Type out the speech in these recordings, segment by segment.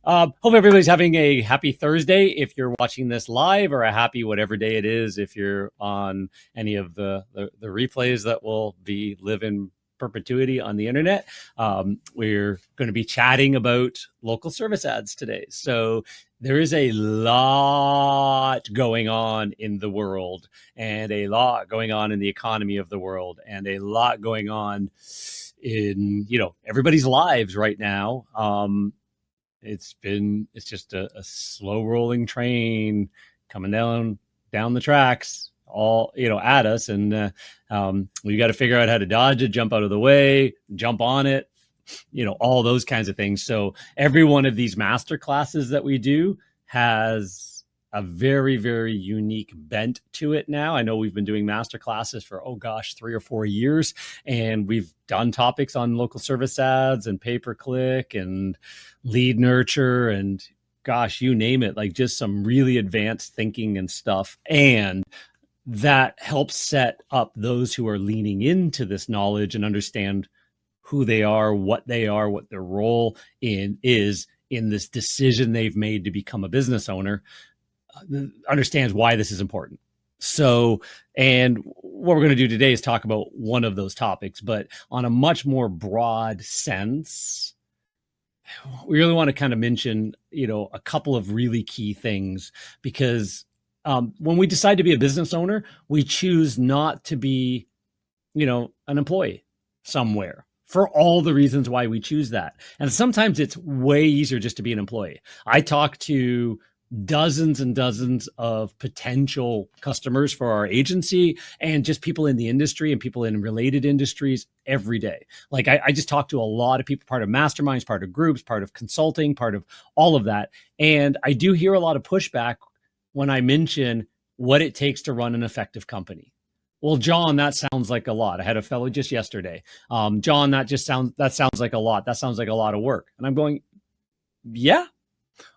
Hope everybody's having a happy Thursday if you're watching this live, or a happy whatever day it is if you're on any of the replays that will be live in perpetuity on the internet. We're going to be chatting about local service ads today. So there is a lot going on in the world, and a lot going on in the economy of the world, and a lot going on in everybody's lives right now. It's just a slow rolling train coming down the tracks, all at us, and we've got to figure out how to dodge it, jump out of the way, jump on it, all those kinds of things. So every one of these master classes that we do has a very, very unique bent to it now. I know we've been doing master classes for, 3 or 4 years, and we've done topics on local service ads and pay-per-click and lead nurture and you name it, like just some really advanced thinking and stuff. And that helps set up those who are leaning into this knowledge and understand who they are, what their role is in this decision they've made to become a business owner, understands why this is important. So, and what we're going to do today is talk about one of those topics, but on a much more broad sense. We really want to kind of mention, a couple of really key things, because when we decide to be a business owner, we choose not to be, an employee somewhere, for all the reasons why we choose that. And sometimes it's way easier just to be an employee. I talk to dozens and dozens of potential customers for our agency, and just people in the industry and people in related industries every day. Like I just talk to a lot of people, part of masterminds, part of groups, part of consulting, part of all of that. And I do hear a lot of pushback when I mention what it takes to run an effective company. Well, John, that sounds like a lot. I had a fellow just yesterday. John, that sounds like a lot. That sounds like a lot of work. And I'm going, yeah.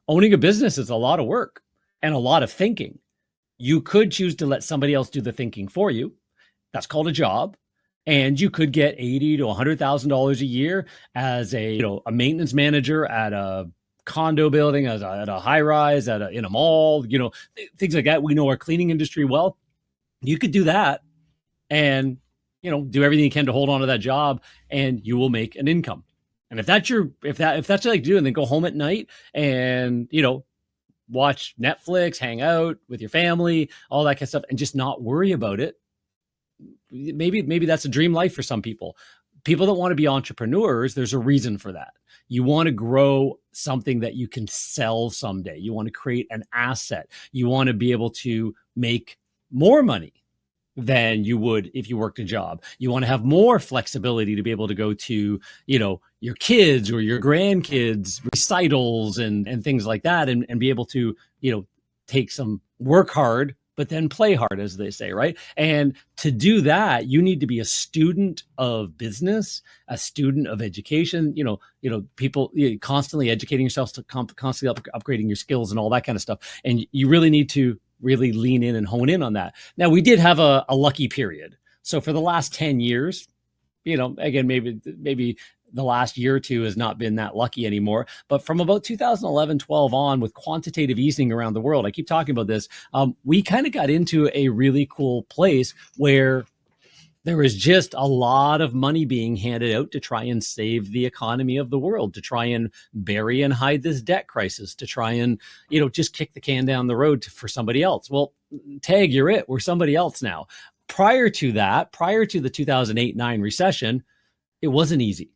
Owning a business is a lot of work and a lot of thinking. You could choose to let somebody else do the thinking for you. That's called a job. And you could get $80,000 to $100,000 a year as a maintenance manager at a condo building, at a high rise, in a mall, things like that. We know our cleaning industry well. You could do that and do everything you can to hold on to that job, and you will make an income. And if that's what you like to do, and then go home at night and, watch Netflix, hang out with your family, all that kind of stuff, and just not worry about it. Maybe that's a dream life for some people. People that want to be entrepreneurs, there's a reason for that. You want to grow something that you can sell someday. You want to create an asset. You want to be able to make more money than you would if you worked a job. You want to have more flexibility to be able to go to, your kids or your grandkids recitals and things like that, and be able to, take some work hard, but then play hard, as they say, right? And to do that, you need to be a student of business, a student of education, people constantly educating yourself, to constantly upgrading your skills and all that kind of stuff. And you really need to really lean in and hone in on that. Now, we did have a lucky period. So for the last 10 years, again, maybe the last year or two has not been that lucky anymore. But from about 2011, 12 on, with quantitative easing around the world, I keep talking about this, we kind of got into a really cool place where there was just a lot of money being handed out to try and save the economy of the world, to try and bury and hide this debt crisis, to try and, just kick the can down the road for somebody else. Well, tag, you're it. We're somebody else now. Prior to the 2008-9 recession, it wasn't easy.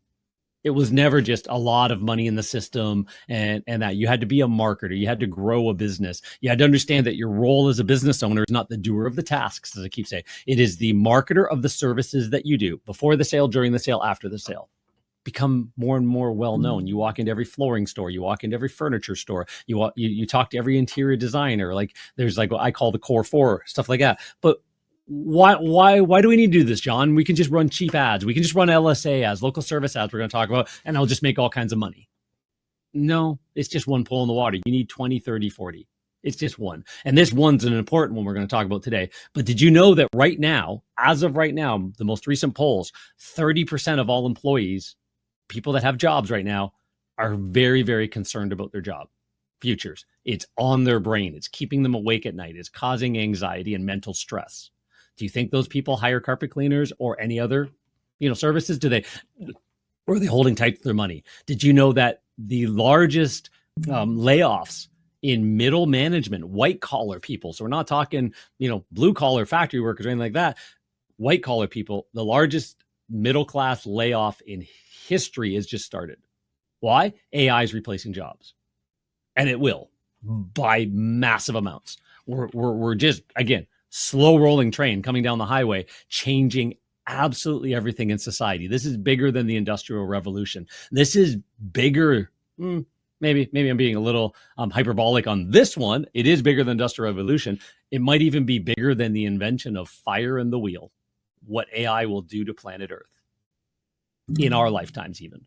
It was never just a lot of money in the system, and that you had to be a marketer. You had to grow a business. You had to understand that your role as a business owner is not the doer of the tasks, as I keep saying. It is the marketer of the services that you do before the sale, during the sale, after the sale. Become more and more well-known. You walk into every flooring store, you walk into every furniture store, you talk to every interior designer. Like there's like what I call the core four, stuff like that. But why do we need to do this, John? We can just run cheap ads. We can just run LSA ads, local service ads we're going to talk about, and I'll just make all kinds of money. No, it's just one pull in the water. You need 20, 30, 40. It's just one. And this one's an important one we're going to talk about today. But did you know that right now, as of right now, the most recent polls, 30% of all employees, people that have jobs right now, are very, very concerned about their job futures. It's on their brain. It's keeping them awake at night. It's causing anxiety and mental stress. Do you think those people hire carpet cleaners or any other, services? Or are they holding tight to their money? Did you know that the largest layoffs in middle management, white collar people, so we're not talking, blue collar factory workers or anything like that, white collar people, the largest middle class layoff in history has just started. Why? AI is replacing jobs. And it will by massive amounts. We're just, again, slow rolling train coming down the highway, changing absolutely everything in society. This is bigger than the Industrial Revolution. This is bigger. Maybe I'm being a little hyperbolic on this one. It is bigger than Industrial Revolution. It might even be bigger than the invention of fire and the wheel, what AI will do to planet Earth in our lifetimes even,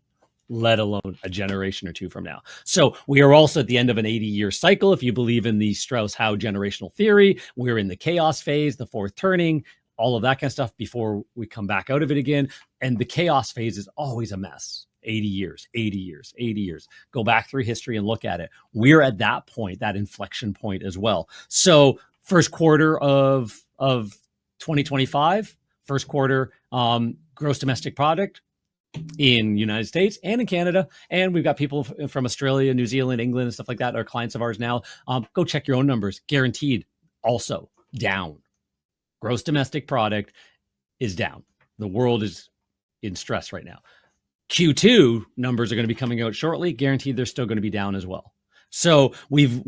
let alone a generation or two from now. So we are also at the end of an 80-year cycle. If you believe in the Strauss-Howe generational theory, we're in the chaos phase, the fourth turning, all of that kind of stuff before we come back out of it again. And the chaos phase is always a mess. 80 years, 80 years, 80 years. Go back through history and look at it. We're at that point, that inflection point as well. So first quarter of 2025, first quarter gross domestic product in United States and in Canada. And we've got people from Australia, New Zealand, England, and stuff like that, are clients of ours now. Go check your own numbers. Guaranteed also down. Gross domestic product is down. The world is in stress right now. Q2 numbers are going to be coming out shortly. Guaranteed they're still going to be down as well. So we've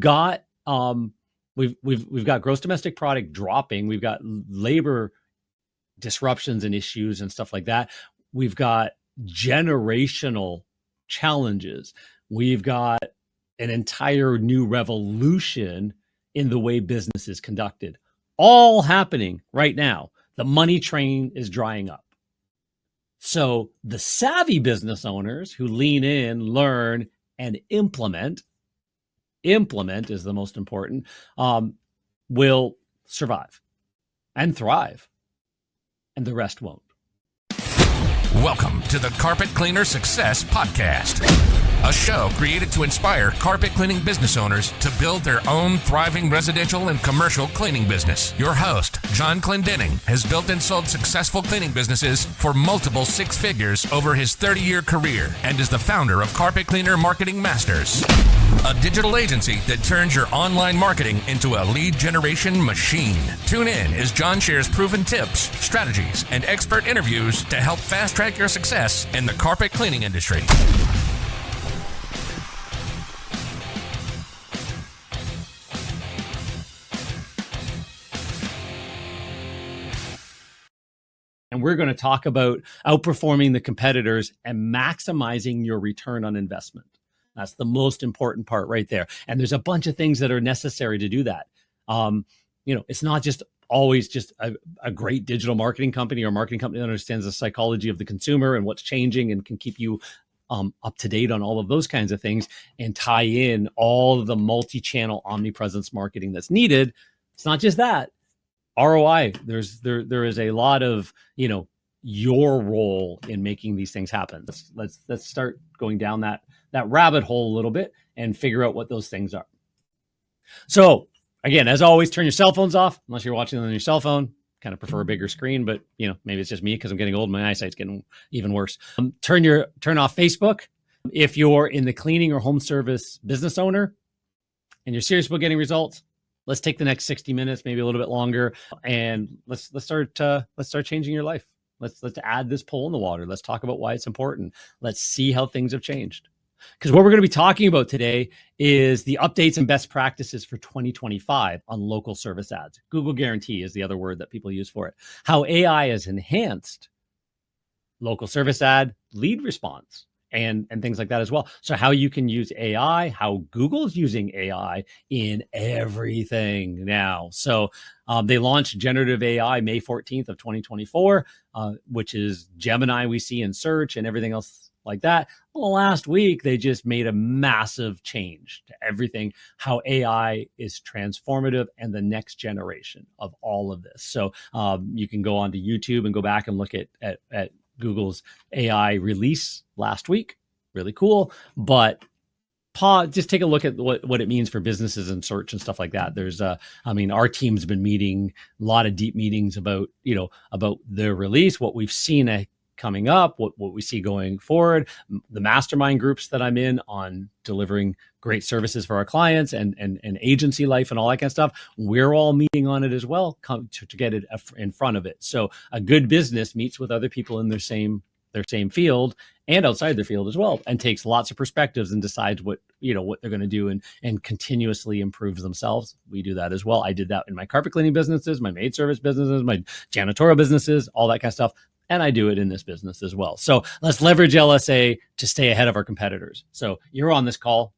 got gross domestic product dropping. We've got labor disruptions and issues and stuff like that. We've got generational challenges. We've got an entire new revolution in the way business is conducted. All happening right now. The money train is drying up. So the savvy business owners who lean in, learn, and implement is the most important, will survive and thrive. And the rest won't. Welcome to the Carpet Cleaner Success Podcast, a show created to inspire carpet cleaning business owners to build their own thriving residential and commercial cleaning business. Your host, John Clendenning, has built and sold successful cleaning businesses for multiple six figures over his 30-year career and is the founder of Carpet Cleaner Marketing Masters, a digital agency that turns your online marketing into a lead generation machine. Tune in as John shares proven tips, strategies, and expert interviews to help fast-track your success in the carpet cleaning industry. And we're going to talk about outperforming the competitors and maximizing your return on investment. That's the most important part right there. And there's a bunch of things that are necessary to do that. It's not just always just a great digital marketing company or marketing company that understands the psychology of the consumer and what's changing and can keep you up to date on all of those kinds of things and tie in all of the multi-channel omnipresence marketing that's needed. It's not just that. ROI, there is a lot of, your role in making these things happen. Let's start going down that rabbit hole a little bit and figure out what those things are. So again, as always, turn your cell phones off unless you're watching on your cell phone. Kind of prefer a bigger screen, but maybe it's just me because I'm getting old. My eyesight's getting even worse. Turn off Facebook. If you're in the cleaning or home service business owner and you're serious about getting results, let's take the next 60 minutes, maybe a little bit longer, and let's start changing your life. Let's add this pole in the water. Let's talk about why it's important. Let's see how things have changed. Because what we're going to be talking about today is the updates and best practices for 2025 on local service ads. Google guarantee is the other word that people use for it. How AI has enhanced local service ad lead response and things like that as well. So how you can use AI, how Google's using AI in everything now. So they launched generative AI May 14th of 2024, which is Gemini we see in search and everything else like that. Well, last week, they just made a massive change to everything, how AI is transformative and the next generation of all of this. So you can go onto YouTube and go back and look at Google's AI release last week. really cool. But just take a look at what it means for businesses and search and stuff like that. There's our team's been meeting a lot of deep meetings about the release, what we've seen coming up, what we see going forward, the mastermind groups that I'm in on delivering great services for our clients and agency life and all that kind of stuff. We're all meeting on it as well to get it in front of it. So a good business meets with other people in their same field and outside their field as well, and takes lots of perspectives and decides what they're going to do and continuously improves themselves. We do that as well. I did that in my carpet cleaning businesses, my maid service businesses, my janitorial businesses, all that kind of stuff. And I do it in this business as well. So let's leverage LSA to stay ahead of our competitors. So you're on this call.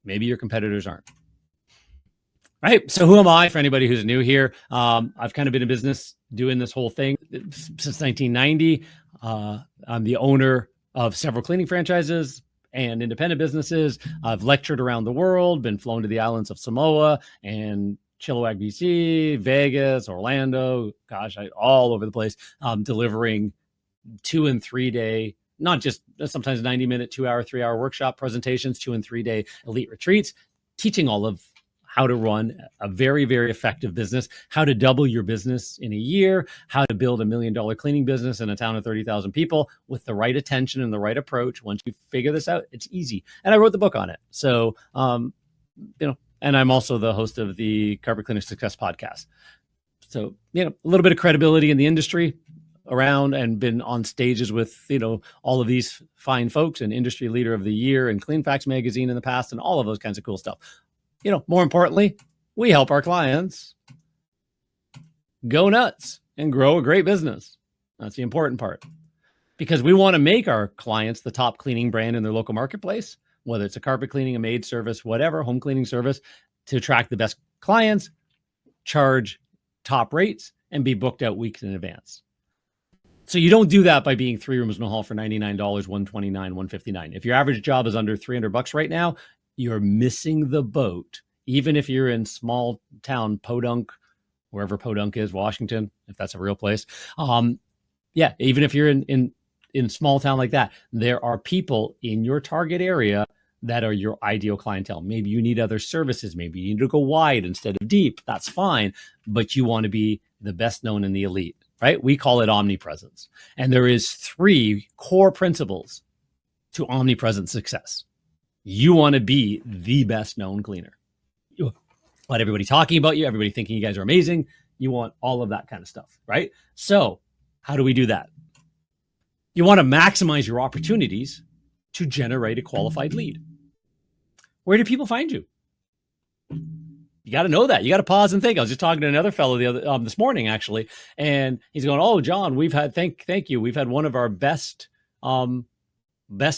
Maybe your competitors aren't. Right. So who am I for anybody who's new here? I've kind of been in business doing this whole thing since 1990. I'm the owner of several cleaning franchises and independent businesses. I've lectured around the world, been flown to the islands of Samoa and Chilliwack, BC, Vegas, Orlando, all over the place, delivering 2 and 3 day, not just sometimes 90-minute, 2-hour, 3-hour workshop presentations, 2 and 3 day elite retreats, teaching all of how to run a very, very effective business, how to double your business in a year, how to build $1 million cleaning business in a town of 30,000 people with the right attention and the right approach. Once you figure this out, it's easy. And I wrote the book on it. So, and I'm also the host of the Carpet Cleaner Success podcast. So, a little bit of credibility in the industry around, and been on stages with, all of these fine folks, and industry leader of the year and Clean Facts magazine in the past, and all of those kinds of cool stuff. More importantly, we help our clients go nuts and grow a great business. That's the important part, because we want to make our clients the top cleaning brand in their local marketplace, whether it's a carpet cleaning, a maid service, whatever, home cleaning service, to attract the best clients, charge top rates, and be booked out weeks in advance. So you don't do that by being 3 rooms in a hall for $99, $129, $159. If your average job is under $300 right now, you're missing the boat. Even if you're in small town Podunk, wherever Podunk is, Washington, if that's a real place. Even if you're in small town like that, there are people in your target area that are your ideal clientele. Maybe you need other services. Maybe you need to go wide instead of deep. That's fine. But you want to be the best known in the elite, right? We call it omnipresence. And there is 3 core principles to omnipresent success. You want to be the best known cleaner. You want everybody talking about you, everybody thinking you guys are amazing. You want all of that kind of stuff, right? So how do we do that? You want to maximize your opportunities to generate a qualified lead. Where do people find you? You got to know that. You got to pause and think. I was just talking to another fellow this morning, actually, and he's going, "Oh, John, we've had thank you. We've had one of our best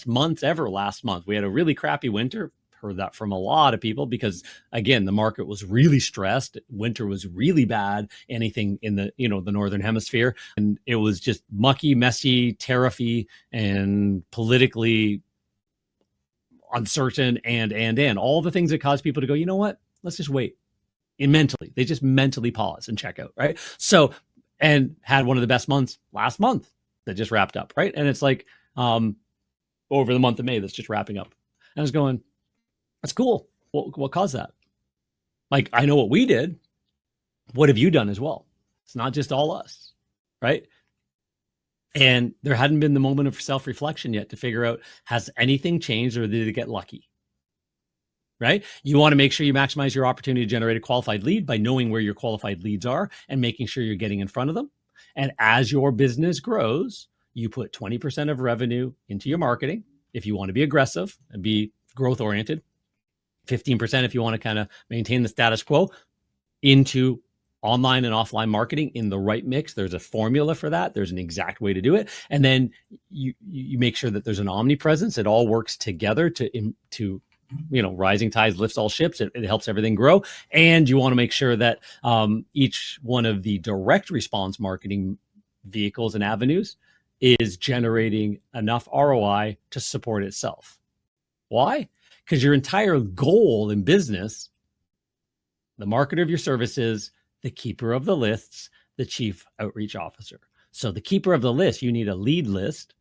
months ever last month. We had a really crappy winter." Heard that from a lot of people because, again, the market was really stressed. Winter was really bad. Anything in the the northern hemisphere, and it was just mucky, messy, tariffy, and politically uncertain, and all the things that cause people to go, you know what? Let's just wait. They just mentally pause and check out, right? So, and had one of the best months last month that just wrapped up, right? And it's like over the month of May that's just wrapping up. And I was going, that's cool. What caused that? Like, I know what we did. What have you done as well? It's not just all us, right? And there hadn't been the moment of self-reflection yet to figure out, has anything changed or did it get lucky? Right? You want to make sure you maximize your opportunity to generate a qualified lead by knowing where your qualified leads are and making sure you're getting in front of them. And as your business grows, you put 20% of revenue into your marketing if you want to be aggressive and be growth oriented, 15% if you want to kind of maintain the status quo, into online and offline marketing in the right mix. There's a formula for that. There's an exact way to do it. And then you make sure that there's an omnipresence. It all works together to rising tides lifts all ships. It helps everything grow. And you want to make sure that each one of the direct response marketing vehicles and avenues is generating enough ROI to support itself. Why? Because your entire goal in business, the marketer of your services, the keeper of the lists, the chief outreach officer. So the keeper of the list, you need a lead list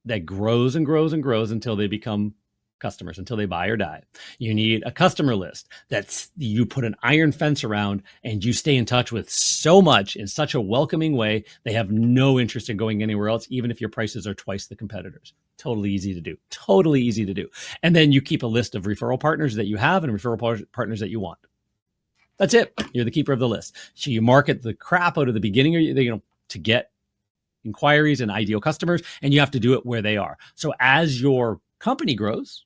that grows and grows and grows until they become customers, until they buy or die. You need a customer list that's you put an iron fence around and you stay in touch with so much in such a welcoming way. They have no interest in going anywhere else, even if your prices are twice the competitors. Totally easy to do. Totally easy to do. And then you keep a list of referral partners that you have and referral partners that you want. That's it. You're the keeper of the list. So you market the crap out of the beginning, to get inquiries and ideal customers, and you have to do it where they are. So as your company grows,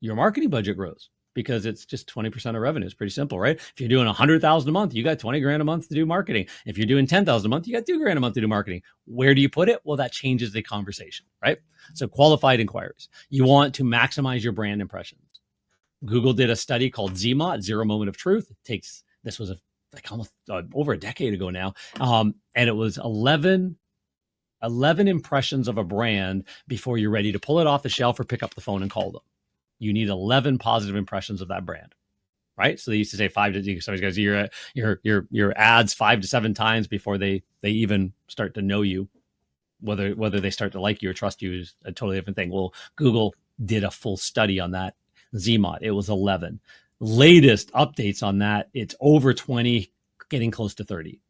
your marketing budget grows because it's just 20% of revenue. It's pretty simple, right? If you're doing 100,000 a month, you got 20 grand a month to do marketing. If you're doing 10,000 a month, you got 2 grand a month to do marketing. Where do you put it? Well, that changes the conversation, right? So qualified inquiries. You want to maximize your brand impressions. Google did a study called ZMOT, Zero Moment of Truth. This was almost over a decade ago now. And it was 11 impressions of a brand before you're ready to pull it off the shelf or pick up the phone and call them. You need 11 positive impressions of that brand, right? So they used to say 5 to 6 guys, your ads 5 to 7 times before they even start to know you. Whether they start to like you or trust you is a totally different thing. Well, Google did a full study on that. ZMOT, it was 11. Latest updates on that, it's over 20, getting close to 30.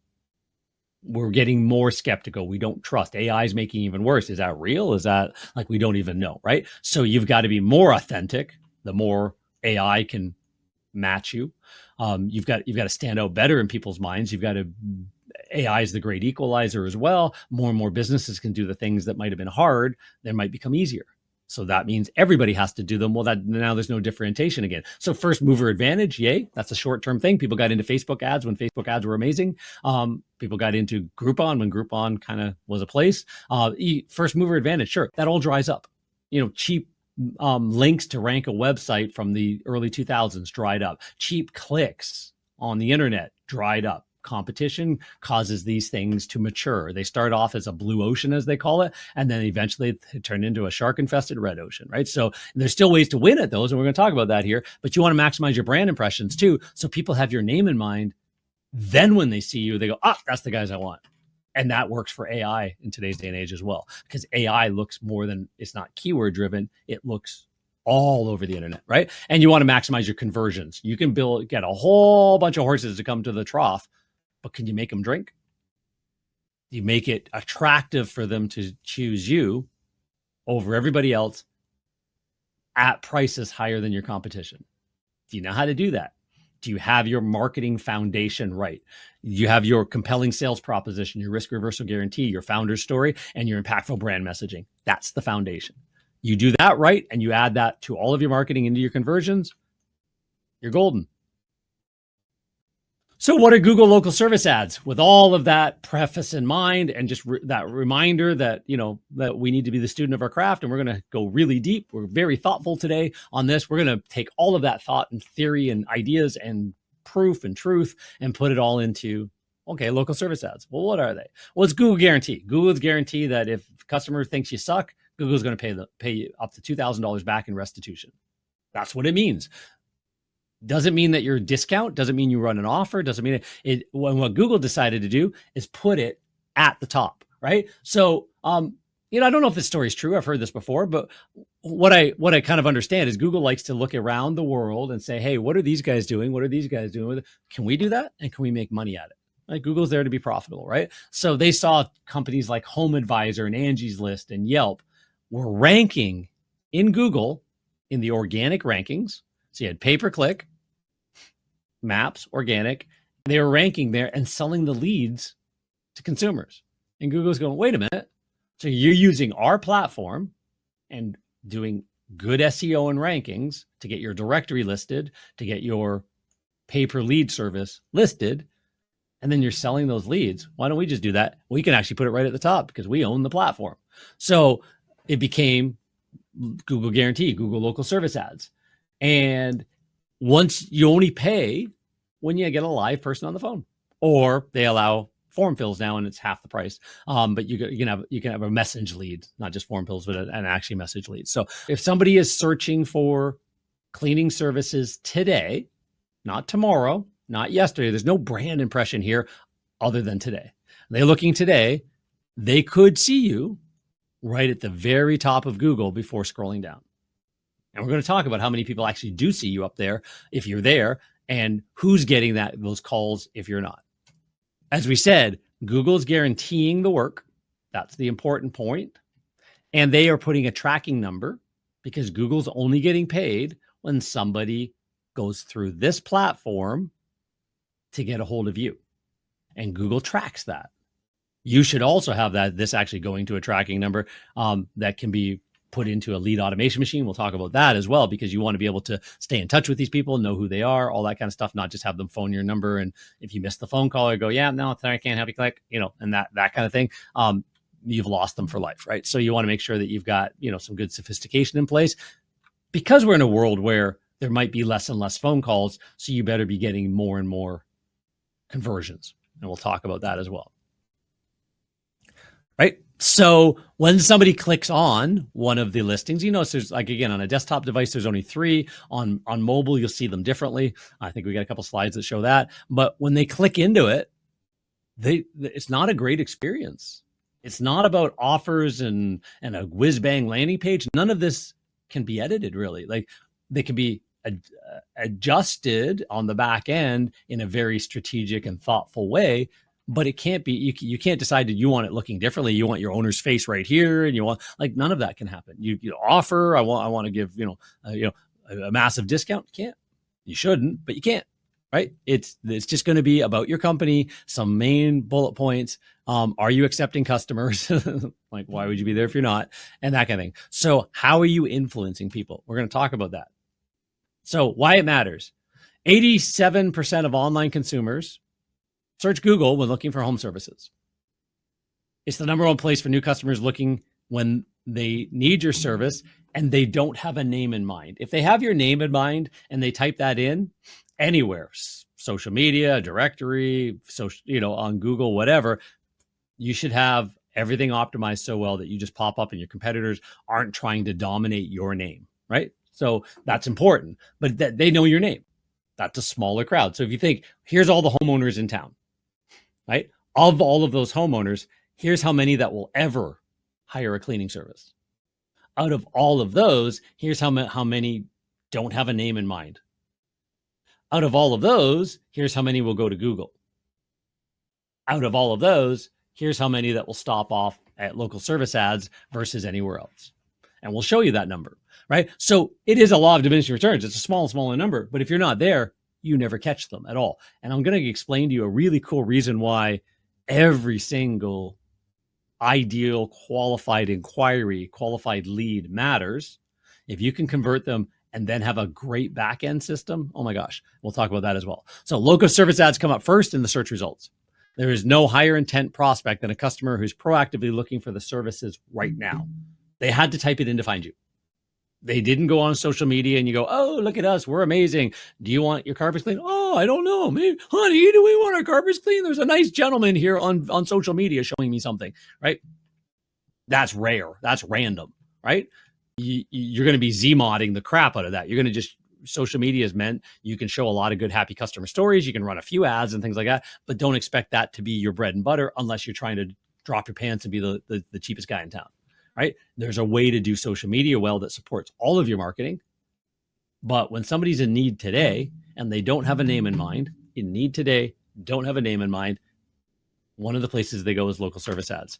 We're getting more skeptical. We don't trust. AI is making even worse. Is that real? Is that we don't even know, right? So you've got to be more authentic. The more AI can match you, you've got to stand out better in people's minds. AI is the great equalizer as well. More and more businesses can do the things that might have been hard. They might become easier. So that means everybody has to do them. Well, now there's no differentiation again. So first mover advantage, yay. That's a short-term thing. People got into Facebook ads when Facebook ads were amazing. People got into Groupon when Groupon kind of was a place. First mover advantage, sure, that all dries up. Cheap links to rank a website from the early 2000s dried up. Cheap clicks on the internet dried up. Competition causes these things to mature. They start off as a blue ocean, as they call it, and then eventually it turn into a shark-infested red ocean, right? So there's still ways to win at those, and we're going to talk about that here, but you want to maximize your brand impressions too, so people have your name in mind. Then when they see you, they go, that's the guys I want. And that works for AI in today's day and age as well, because AI looks more than, it's not keyword driven, it looks all over the internet, right? And you want to maximize your conversions. You can get a whole bunch of horses to come to the trough, but can you make them drink? You make it attractive for them to choose you over everybody else at prices higher than your competition. Do you know how to do that? Do you have your marketing foundation right? You have your compelling sales proposition, your risk reversal guarantee, your founder's story, and your impactful brand messaging. That's the foundation. You do that right, and you add that to all of your marketing into your conversions, you're golden. So what are Google local service ads? With all of that preface in mind and just that reminder that, that we need to be the student of our craft, and we're going to go really deep. We're very thoughtful today on this. We're going to take all of that thought and theory and ideas and proof and truth and put it all into, local service ads. Well, what are they? Well, it's Google Guarantee. Google's guarantee that if a customer thinks you suck, Google's going to pay you up to $2,000 back in restitution. That's what it means. Doesn't mean that you're a discount. Doesn't mean you run an offer. Doesn't mean it. What Google decided to do is put it at the top, right? So, I don't know if this story is true. I've heard this before, but what I kind of understand is Google likes to look around the world and say, hey, what are these guys doing? What are these guys doing with it? Can we do that? And can we make money at it? Right? Google's there to be profitable, right? So they saw companies like Home Advisor and Angie's List and Yelp were ranking in Google in the organic rankings. So you had pay-per-click, maps, organic. They were ranking there and selling the leads to consumers. And Google's going, wait a minute. So you're using our platform and doing good SEO and rankings to get your directory listed, to get your pay-per-lead service listed, and then you're selling those leads. Why don't we just do that? We can actually put it right at the top because we own the platform. So it became Google Guarantee, Google Local Service Ads. And once you only pay when you get a live person on the phone, or they allow form fills now and it's half the price. But you can have a message lead, not just form fills, but an actually message lead. So if somebody is searching for cleaning services today, not tomorrow, not yesterday, there's no brand impression here other than today. They're looking today, they could see you right at the very top of Google before scrolling down. And we're going to talk about how many people actually do see you up there if you're there, and who's getting those calls if you're not. As we said, Google's guaranteeing the work. That's the important point. And they are putting a tracking number because Google's only getting paid when somebody goes through this platform to get a hold of you. And Google tracks that. You should also have this actually going to a tracking number that can be put into a lead automation machine. We'll talk about that as well, because you want to be able to stay in touch with these people, know who they are, all that kind of stuff, not just have them phone your number. And if you miss the phone call, you go, yeah, no, I can't help you, click, and that kind of thing. You've lost them for life, right? So you want to make sure that you've got, some good sophistication in place, because we're in a world where there might be less and less phone calls. So you better be getting more and more conversions. And we'll talk about that as well. Right. So when somebody clicks on one of the listings, there's, like, again, on a desktop device, there's only 3. On mobile, you'll see them differently. I think we got a couple slides that show that. But when they click into it, it's not a great experience. It's not about offers and a whiz bang landing page. None of this can be edited, really. Like, they can be adjusted on the back end in a very strategic and thoughtful way. But it can't be, you can't decide that you want it looking differently. You want your owner's face right here, and you want, like, none of that can happen. You offer, I want to give, a massive discount. You can't, you shouldn't, but you can't, right? It's just going to be about your company, some main bullet points. Are you accepting customers? Like, why would you be there if you're not? And that kind of thing. So how are you influencing people? We're going to talk about that. So why it matters. 87% of online consumers search Google when looking for home services. It's the number one place for new customers looking when they need your service and they don't have a name in mind. If they have your name in mind and they type that in anywhere, social media, directory, social, on Google, whatever, you should have everything optimized so well that you just pop up and your competitors aren't trying to dominate your name, right? So that's important, but they know your name. That's a smaller crowd. So if you think, here's all the homeowners in town, right? Of all of those homeowners, here's how many that will ever hire a cleaning service. Out of all of those, here's how many don't have a name in mind. Out of all of those, here's how many will go to Google. Out of all of those, here's how many that will stop off at local service ads versus anywhere else. And we'll show you that number, right? So it is a law of diminishing returns. It's a smaller number, but if you're not there, you never catch them at all. And I'm going to explain to you a really cool reason why every single ideal qualified inquiry, qualified lead matters. If you can convert them and then have a great back-end system, oh my gosh, we'll talk about that as well. So local service ads come up first in the search results. There is no higher intent prospect than a customer who's proactively looking for the services right now. They had to type it in to find you. They didn't go on social media and you go, oh, look at us, we're amazing. Do you want your carpets clean? Oh, I don't know. Maybe, honey, do we want our carpets clean? There's a nice gentleman here on social media showing me something, right? That's rare. That's random, right? You're going to be Z-modding the crap out of that. You're going to just, social media is meant, you can show a lot of good, happy customer stories. You can run a few ads and things like that, but don't expect that to be your bread and butter unless you're trying to drop your pants and be the cheapest guy in town. Right? There's a way to do social media well that supports all of your marketing. But when somebody's in need today and they don't have a name in mind, in need today, don't have a name in mind, one of the places they go is local service ads.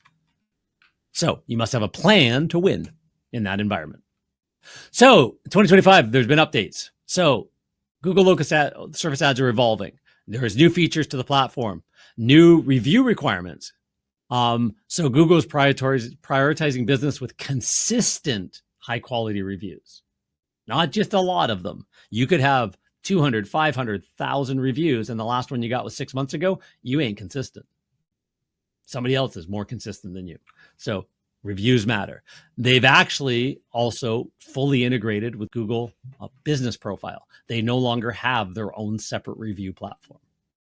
So you must have a plan to win in that environment. So 2025, there's been updates. So Google local service ads are evolving. There's new features to the platform, new review requirements. So Google is prioritizing business with consistent high quality reviews, not just a lot of them. You could have 200, 500,000 reviews and the last one you got was 6 months ago. You ain't consistent. Somebody else is more consistent than you. So reviews matter. They've actually also fully integrated with Google Business Profile. They no longer have their own separate review platform.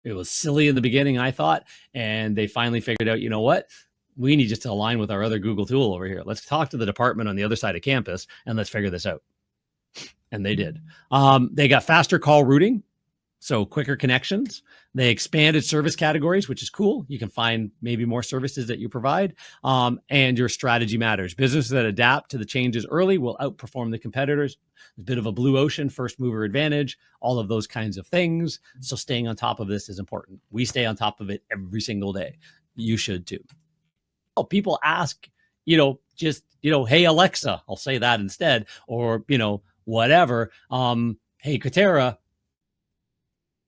It was silly in the beginning, I thought, and they finally figured out, you know what? We need just to align with our other Google tool over here. Let's talk to the department on the other side of campus and let's figure this out. And they did. They got faster call routing. So quicker connections. They expanded service categories, which is cool. You can find maybe more services that you provide. And your strategy matters. Businesses that adapt to the changes early will outperform the competitors. A bit of a blue ocean, first mover advantage, all of those kinds of things. So staying on top of this is important. We stay on top of it every single day. You should too. Oh, people ask, hey, Alexa, I'll say that instead, or, whatever. Hey, Katera,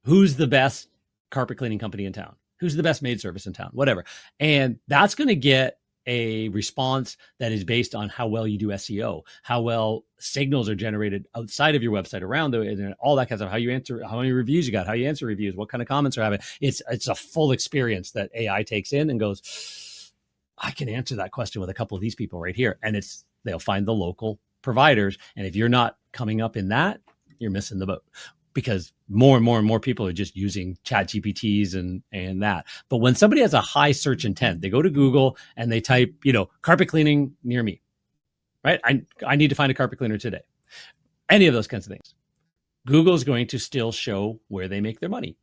who's the best carpet cleaning company in town? Who's the best maid service in town? Whatever. And that's going to get a response that is based on how well you do SEO, how well signals are generated outside of your website around it, and all that kind of stuff, how you answer, how many reviews you got, how you answer reviews, what kind of comments are having. It's a full experience that AI takes in and goes, I can answer that question with a couple of these people right here. And they'll find the local providers. And if you're not coming up in that, you're missing the boat. Because more and more people are just using chat GPTs and that. But when somebody has a high search intent, they go to Google and they type, carpet cleaning near me, right? I need to find a carpet cleaner today. Any of those kinds of things. Google is going to still show where they make their money.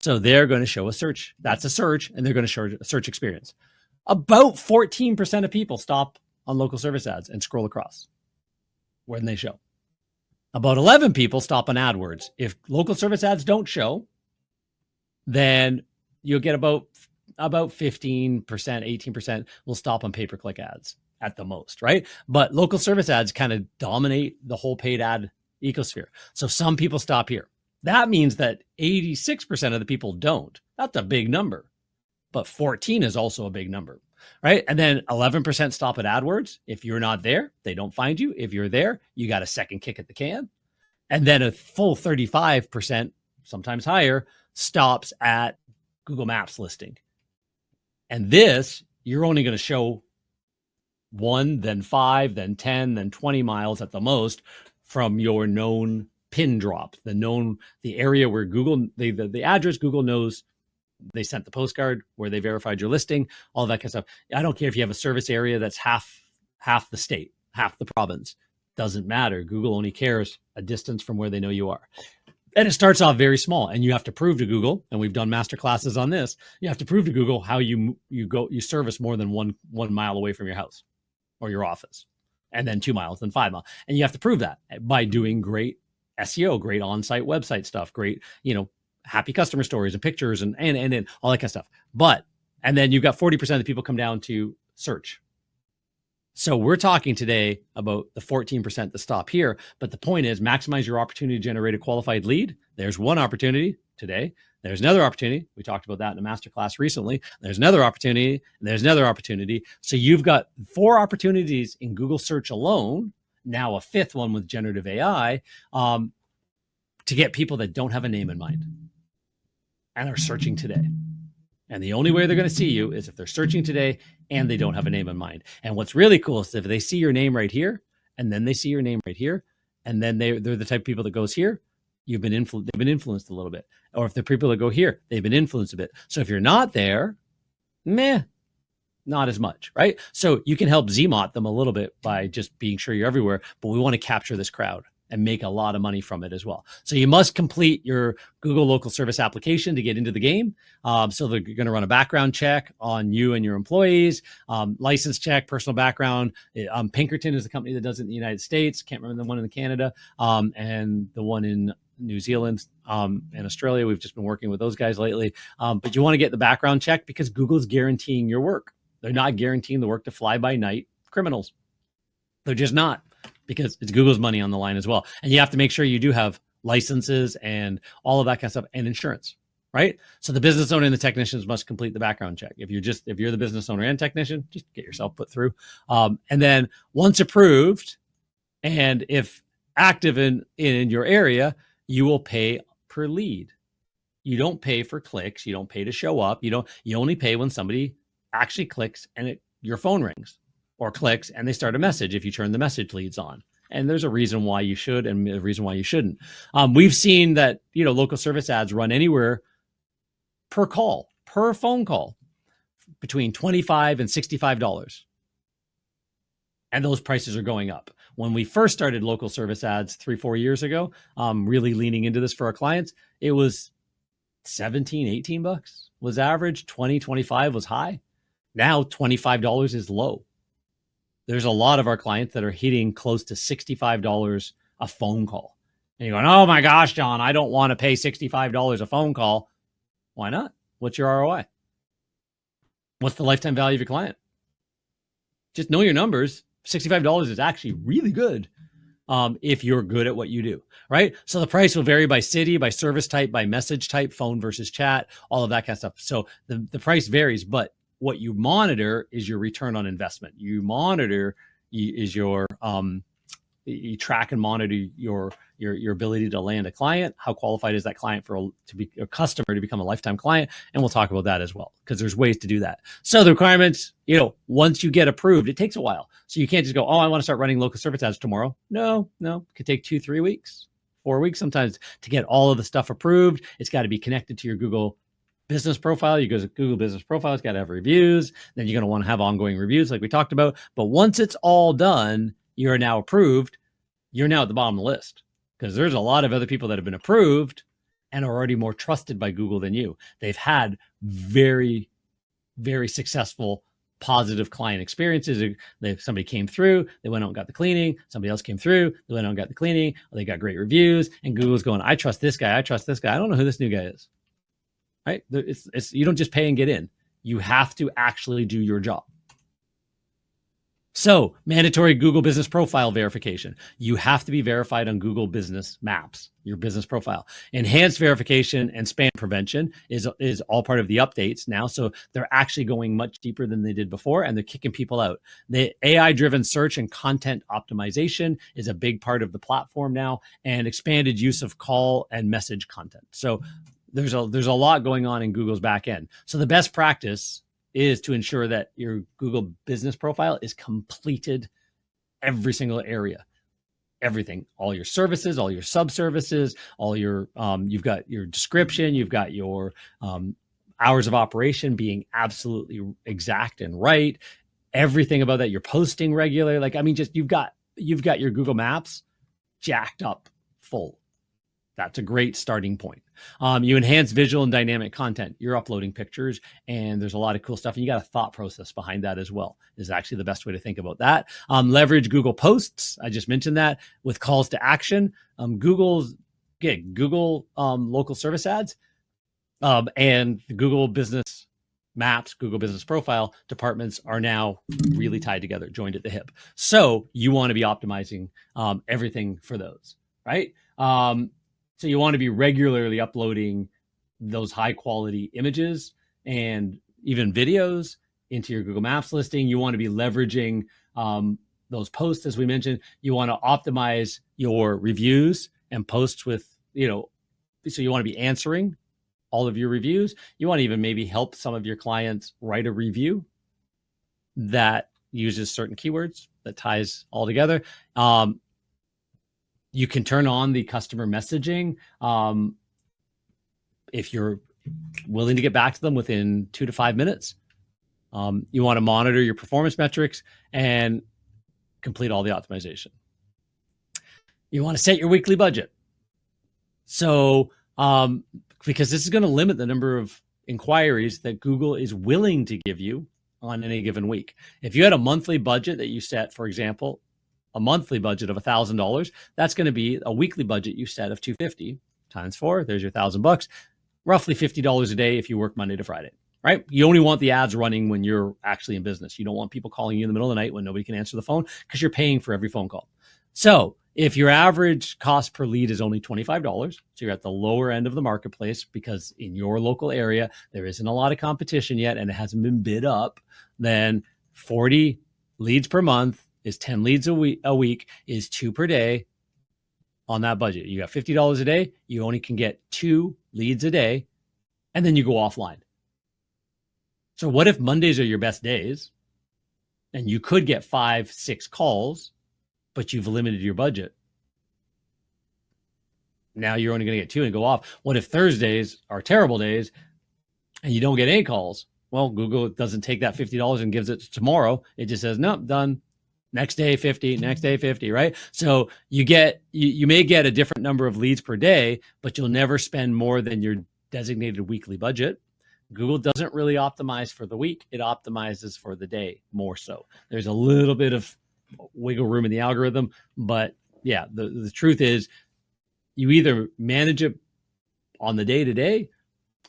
So they're going to show a search. That's a search, and they're going to show a search experience. About 14% of people stop on local service ads and scroll across when they show. About 11 people stop on AdWords. If local service ads don't show, then you'll get about 15%, 18% will stop on pay-per-click ads at the most, right? But local service ads kind of dominate the whole paid ad ecosphere. So some people stop here. That means that 86% of the people don't. That's a big number. But 14 is also a big number, right? And then 11% stop at AdWords. If you're not there, they don't find you. If you're there, you got a second kick at the can. And then a full 35%, sometimes higher, stops at Google Maps listing. And this, you're only going to show 1, then 5, then 10, then 20 miles at the most from your known pin drop, the area where Google, the address Google knows they sent the postcard, where they verified your listing, all that kind of stuff. I don't care if you have a service area that's half the state, half the province. Doesn't matter. Google only cares a distance from where they know you are. And it starts off very small, and you have to prove to Google, and we've done master classes on this, you have to prove to Google how you service more than one mile away from your house or your office, and then 2 miles, then 5 miles. And you have to prove that by doing great SEO, great on-site website stuff, great, happy customer stories and pictures and all that kind of stuff. And then you've got 40% of the people come down to search. So we're talking today about the 14% that stop here. But the point is, maximize your opportunity to generate a qualified lead. There's one opportunity today. There's another opportunity. We talked about that in a masterclass recently. There's another opportunity. And there's another opportunity. So you've got 4 opportunities in Google search alone. Now a 5th one with generative AI to get people that don't have a name in mind and are searching today. And the only way they're going to see you is if they're searching today and they don't have a name in mind. And what's really cool is if they see your name right here, and then they see your name right here, and then they're the type of people that goes here, they've been influenced a little bit. Or if the people that go here, they've been influenced a bit. So if you're not there, not as much, right? So you can help Zmot them a little bit by just being sure you're everywhere, but we want to capture this crowd and make a lot of money from it as well. So you must complete your Google local service application to get into the game. So they're going to run a background check on you and your employees, license check, personal background. Pinkerton is the company that does it in the United States. Can't remember the one in Canada, and the one in New Zealand and Australia. We've just been working with those guys lately. But you want to get the background check because Google's guaranteeing your work. They're not guaranteeing the work to fly by night criminals. They're just not, because it's Google's money on the line as well. And you have to make sure you do have licenses and all of that kind of stuff and insurance, right? So the business owner and the technicians must complete the background check. If you're the business owner and technician, just get yourself put through. And then once approved, and if active in your area, you will pay per lead. You don't pay for clicks. You don't pay to show up. You only pay when somebody actually clicks and your phone rings, or clicks and they start a message if you turn the message leads on. And there's a reason why you should and a reason why you shouldn't. We've seen that, local service ads run anywhere per phone call, between $25 and $65. And those prices are going up. When we first started local service ads 3-4 years ago, really leaning into this for our clients, it was 17, 18 bucks was average, 20, 25 was high. Now $25 is low. There's a lot of our clients that are hitting close to $65 a phone call. And you're going, oh my gosh, John, I don't want to pay $65 a phone call. Why not? What's your ROI? What's the lifetime value of your client? Just know your numbers. $65 is actually really good if you're good at what you do, right? So the price will vary by city, by service type, by message type, phone versus chat, all of that kind of stuff. So the price varies, but what you monitor is your return on investment. You monitor is your you track and monitor your ability to land a client. How qualified is that client to be a customer to become a lifetime client? And we'll talk about that as well, because there's ways to do that. So the requirements, once you get approved, it takes a while. So you can't just go, oh, I want to start running local service ads tomorrow. No, it could take 2-3 weeks, 4 weeks sometimes to get all of the stuff approved. It's got to be connected to your Google business profile. You go to Google business profile, it's got to have reviews. Then you're going to want to have ongoing reviews like we talked about. But once it's all done, you're now approved. You're now at the bottom of the list, because there's a lot of other people that have been approved and are already more trusted by Google than you. They've had very, very successful, positive client experiences. Somebody came through, they went out and got the cleaning. Somebody else came through, they went out and got the cleaning. They got great reviews, and Google's going, I trust this guy. I trust this guy. I don't know who this new guy is. Right? You don't just pay and get in. You have to actually do your job. So, mandatory Google business profile verification. You have to be verified on Google Business Maps, your business profile. Enhanced verification and spam prevention is all part of the updates now. So they're actually going much deeper than they did before, and they're kicking people out. The AI-driven search and content optimization is a big part of the platform now, and expanded use of call and message content. So there's a lot going on in Google's back end. So the best practice is to ensure that your Google business profile is completed every single area, everything, all your services, all your sub-services, all your, you've got your description, you've got your hours of operation being absolutely exact and right. Everything about that, you're posting regular. Just you've got your Google Maps jacked up full. That's a great starting point. You enhance visual and dynamic content. You're uploading pictures, and there's a lot of cool stuff. And you got a thought process behind that as well, is actually the best way to think about that. Leverage Google Posts. I just mentioned that with calls to action. Google local service ads and the Google Business Maps, Google Business Profile departments are now really tied together, joined at the hip. So you want to be optimizing everything for those, right? So you want to be regularly uploading those high quality images and even videos into your Google Maps listing. You want to be leveraging those posts, as we mentioned. You want to optimize your reviews and posts with, so you want to be answering all of your reviews. You want to even maybe help some of your clients write a review that uses certain keywords that ties all together. You can turn on the customer messaging if you're willing to get back to them within 2 to 5 minutes. You want to monitor your performance metrics and complete all the optimization. You want to set your weekly budget. So, because this is going to limit the number of inquiries that Google is willing to give you on any given week. If you had a monthly budget that you set, for example, a monthly budget of $1,000, that's going to be a weekly budget you set of $250 times 4. There's your $1,000, roughly $50 a day if you work Monday to Friday, right? You only want the ads running when you're actually in business. You don't want people calling you in the middle of the night when nobody can answer the phone, because you're paying for every phone call. So if your average cost per lead is only $25, so you're at the lower end of the marketplace because in your local area, there isn't a lot of competition yet and it hasn't been bid up, then 40 leads per month is 10 leads a week is 2 per day on that budget. You got $50 a day. You only can get 2 leads a day, and then you go offline. So what if Mondays are your best days and you could get 5-6 calls, but you've limited your budget? Now you're only going to get 2 and go off. What if Thursdays are terrible days and you don't get any calls? Well, Google doesn't take that $50 and gives it to tomorrow. It just says, nope, done. Next day 50, next day 50, right? So you may get a different number of leads per day, but you'll never spend more than your designated weekly budget. Google doesn't really optimize for the week. It optimizes for the day more so. There's a little bit of wiggle room in the algorithm, but yeah, the truth is you either manage it on the day to day,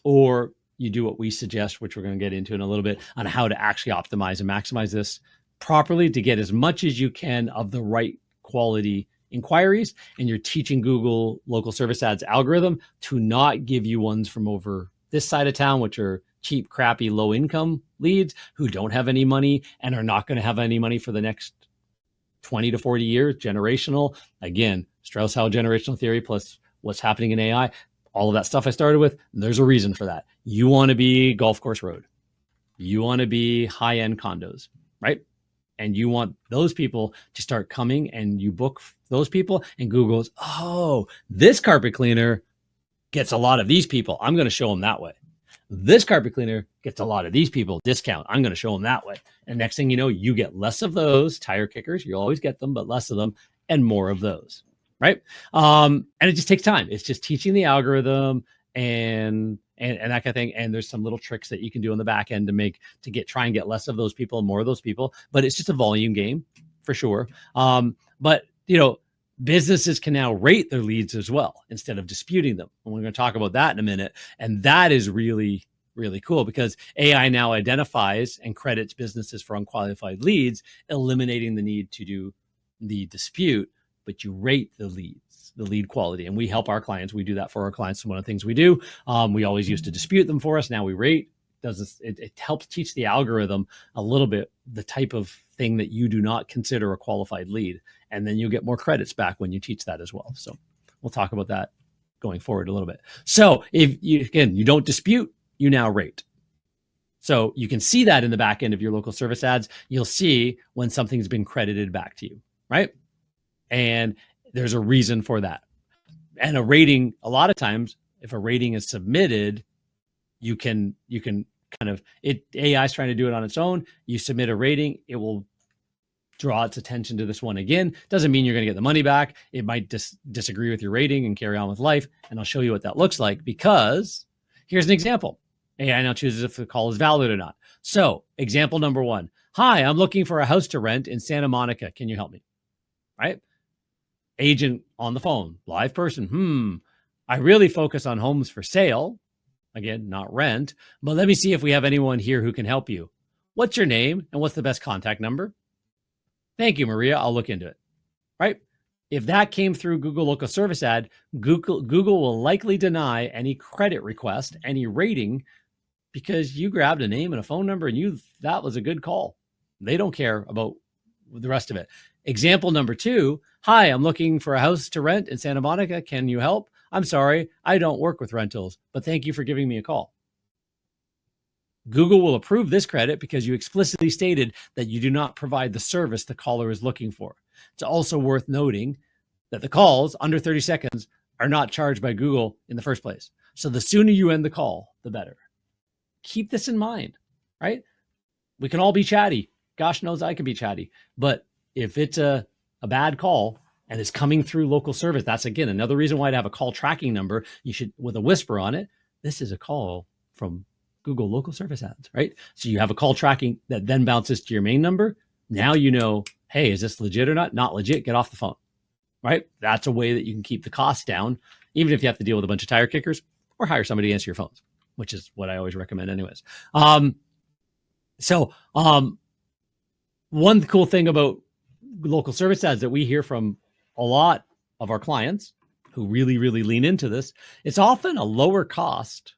or you do what we suggest, which we're going to get into in a little bit, on how to actually optimize and maximize this properly to get as much as you can of the right quality inquiries. And you're teaching Google local service ads algorithm to not give you ones from over this side of town, which are cheap, crappy, low income leads who don't have any money and are not going to have any money for the next 20 to 40 years, generational. Again, Strauss-Howe generational theory plus what's happening in AI, all of that stuff I started with, there's a reason for that. You want to be golf course road. You want to be high-end condos, right? And you want those people to start coming, and you book those people, and Google goes, oh, this carpet cleaner gets a lot of these people. I'm going to show them that way. This carpet cleaner gets a lot of these people, discount. I'm going to show them that way. And next thing you know, you get less of those tire kickers. You'll always get them, but less of them and more of those, right? And it just takes time. It's just teaching the algorithm and that kind of thing. And there's some little tricks that you can do on the back end to try and get less of those people and more of those people. But it's just a volume game for sure. But businesses can now rate their leads as well instead of disputing them. And we're going to talk about that in a minute. And that is really, really cool because AI now identifies and credits businesses for unqualified leads, eliminating the need to do the dispute, but you rate the leads, the lead quality. And we help our clients. We do that for our clients. One of the things we do, we always used to dispute them for us. Now we rate. It helps teach the algorithm a little bit the type of thing that you do not consider a qualified lead. And then you'll get more credits back when you teach that as well. So we'll talk about that going forward a little bit. So if you don't dispute, you now rate. So you can see that in the back end of your local service ads. You'll see when something's been credited back to you, right? And there's a reason for that. And a rating, a lot of times, if a rating is submitted, you can kind of, AI is trying to do it on its own. You submit a rating, it will draw its attention to this one again. Doesn't mean you're going to get the money back. It might disagree with your rating and carry on with life. And I'll show you what that looks like, because here's an example. AI now chooses if the call is valid or not. So example number 1, hi, I'm looking for a house to rent in Santa Monica. Can you help me? Right? Agent on the phone, live person. I really focus on homes for sale. Again, not rent, but let me see if we have anyone here who can help you. What's your name and what's the best contact number? Thank you, Maria. I'll look into it. Right? If that came through Google Local Service Ad, Google will likely deny any credit request, any rating, because you grabbed a name and a phone number and that was a good call. They don't care about the rest of it. Example number 2, hi, I'm looking for a house to rent in Santa Monica. Can you help? I'm sorry, I don't work with rentals, but thank you for giving me a call. Google will approve this credit because you explicitly stated that you do not provide the service the caller is looking for. It's also worth noting that the calls under 30 seconds are not charged by Google in the first place. So the sooner you end the call, the better. Keep this in mind, right? We can all be chatty. Gosh knows I can be chatty. But if it's a bad call and it's coming through local service, that's, again, another reason why to have a call tracking number. You should, with a whisper on it, this is a call from Google Local Service Ads, right? So you have a call tracking that then bounces to your main number. Now you know, hey, is this legit or not? Not legit, get off the phone, right? That's a way that you can keep the costs down, even if you have to deal with a bunch of tire kickers, or hire somebody to answer your phones, which is what I always recommend anyways. One cool thing about local service ads that we hear from a lot of our clients who really, really lean into this, it's often a lower cost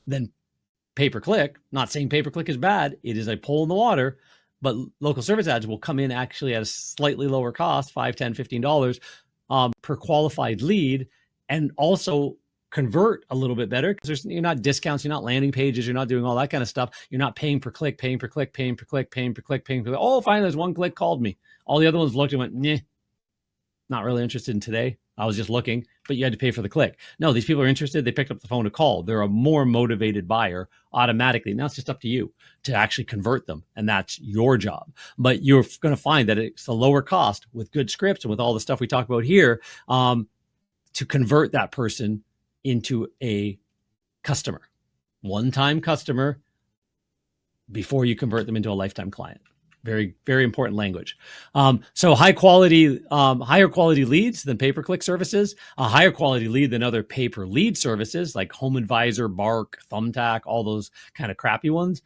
than pay-per-click. Not saying pay-per-click is bad. It is a pole in the water, but local service ads will come in actually at a slightly lower cost, $5, $10, $15 per qualified lead, and also convert a little bit better because you're not discounts, you're not landing pages, you're not doing all that kind of stuff. You're not paying per click. Oh, finally, there's one click called me. All the other ones looked and went, nah, Not really interested in today. I was just looking, but you had to pay for the click. No, these people are interested. They picked up the phone to call. They're a more motivated buyer automatically. Now it's just up to you to actually convert them, and that's your job. But you're going to find that it's a lower cost with good scripts and with all the stuff we talk about here to convert that person into a customer, one-time customer, before you convert them into a lifetime client. Very, very important language. So higher quality leads than pay-per-click services, a higher quality lead than other pay-per-lead services like Home Advisor, Bark, Thumbtack, all those kind of crappy ones.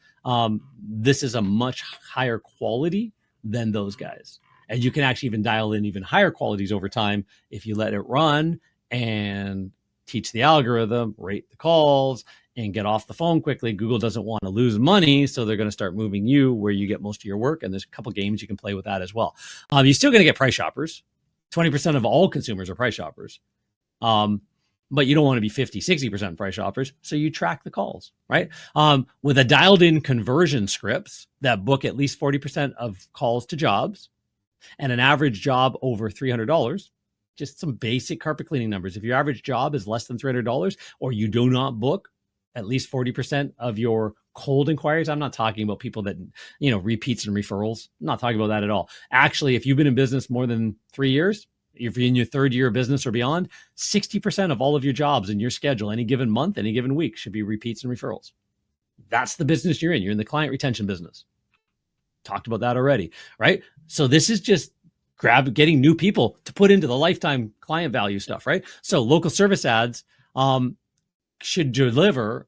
This is a much higher quality than those guys. And you can actually even dial in even higher qualities over time if you let it run and teach the algorithm, rate the calls, and get off the phone quickly. Google doesn't want to lose money, so they're going to start moving you where you get most of your work. And there's a couple games you can play with that as well. You're still going to get price shoppers. 20% of all consumers are price shoppers. But you don't want to be 50, 60% price shoppers. So you track the calls, right? With a dialed in conversion scripts that book at least 40% of calls to jobs and an average job over $300, just some basic carpet cleaning numbers. If your average job is less than $300 or you do not book at least 40% of your cold inquiries. I'm not talking about people that, repeats and referrals. I'm not talking about that at all. Actually, if you've been in business more than 3 years, if you're in your third year of business or beyond, 60% of all of your jobs in your schedule, any given month, any given week, should be repeats and referrals. That's the business you're in. You're in the client retention business. Talked about that already, right? So this is just getting new people to put into the lifetime client value stuff, right? So local service ads, should deliver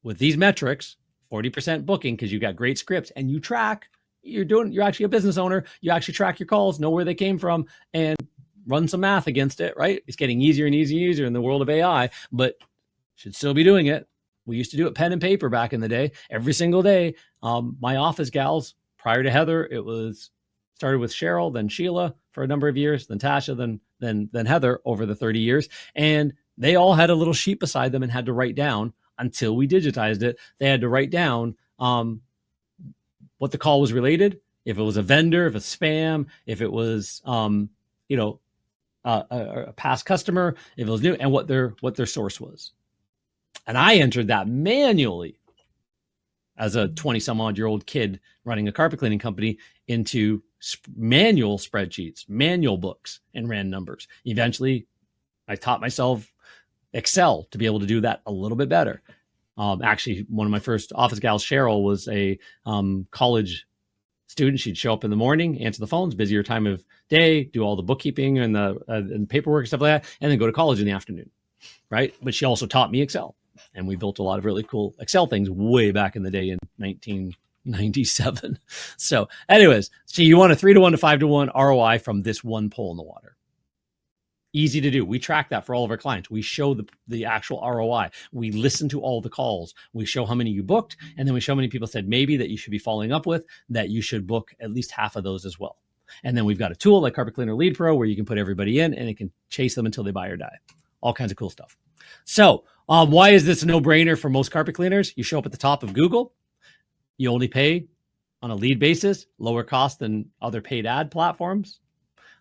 with these metrics, 40% booking, because you got great scripts and you track, you're actually a business owner. You actually track your calls, know where they came from, and run some math against it, right? It's getting easier and easier in the world of AI, but should still be doing it. We used to do it pen and paper back in the day, every single day. My office gals, prior to Heather, it was started with Cheryl, then Sheila for a number of years, then Tasha, then Heather over the 30 years. And they all had a little sheet beside them and had to write down, until we digitized it, they had to write down what the call was related, if it was a vendor, if it's spam, if it was a past customer, if it was new, and what their source was. And I entered that manually as a 20 some odd year old kid running a carpet cleaning company into manual spreadsheets, manual books, and ran numbers. Eventually, I taught myself Excel to be able to do that a little bit better. Actually, one of my first office gals, Cheryl, was a college student. She'd show up in the morning, answer the phones, busier time of day, do all the bookkeeping and the paperwork and stuff like that, and then go to college in the afternoon, right? But she also taught me Excel, and we built a lot of really cool Excel things way back in the day in 1997. So anyways, so you want a 3-to-1 to 5-to-1 ROI from this one pole in the water. Easy to do. We track that for all of our clients. We show the actual ROI. We listen to all the calls. We show how many you booked, and then we show how many people said maybe that you should be following up with, that you should book at least half of those as well. And then we've got a tool like Carpet Cleaner Lead Pro where you can put everybody in and it can chase them until they buy or die. All kinds of cool stuff. So why is this a no-brainer for most carpet cleaners? You show up at the top of Google. You only pay on a lead basis, lower cost than other paid ad platforms,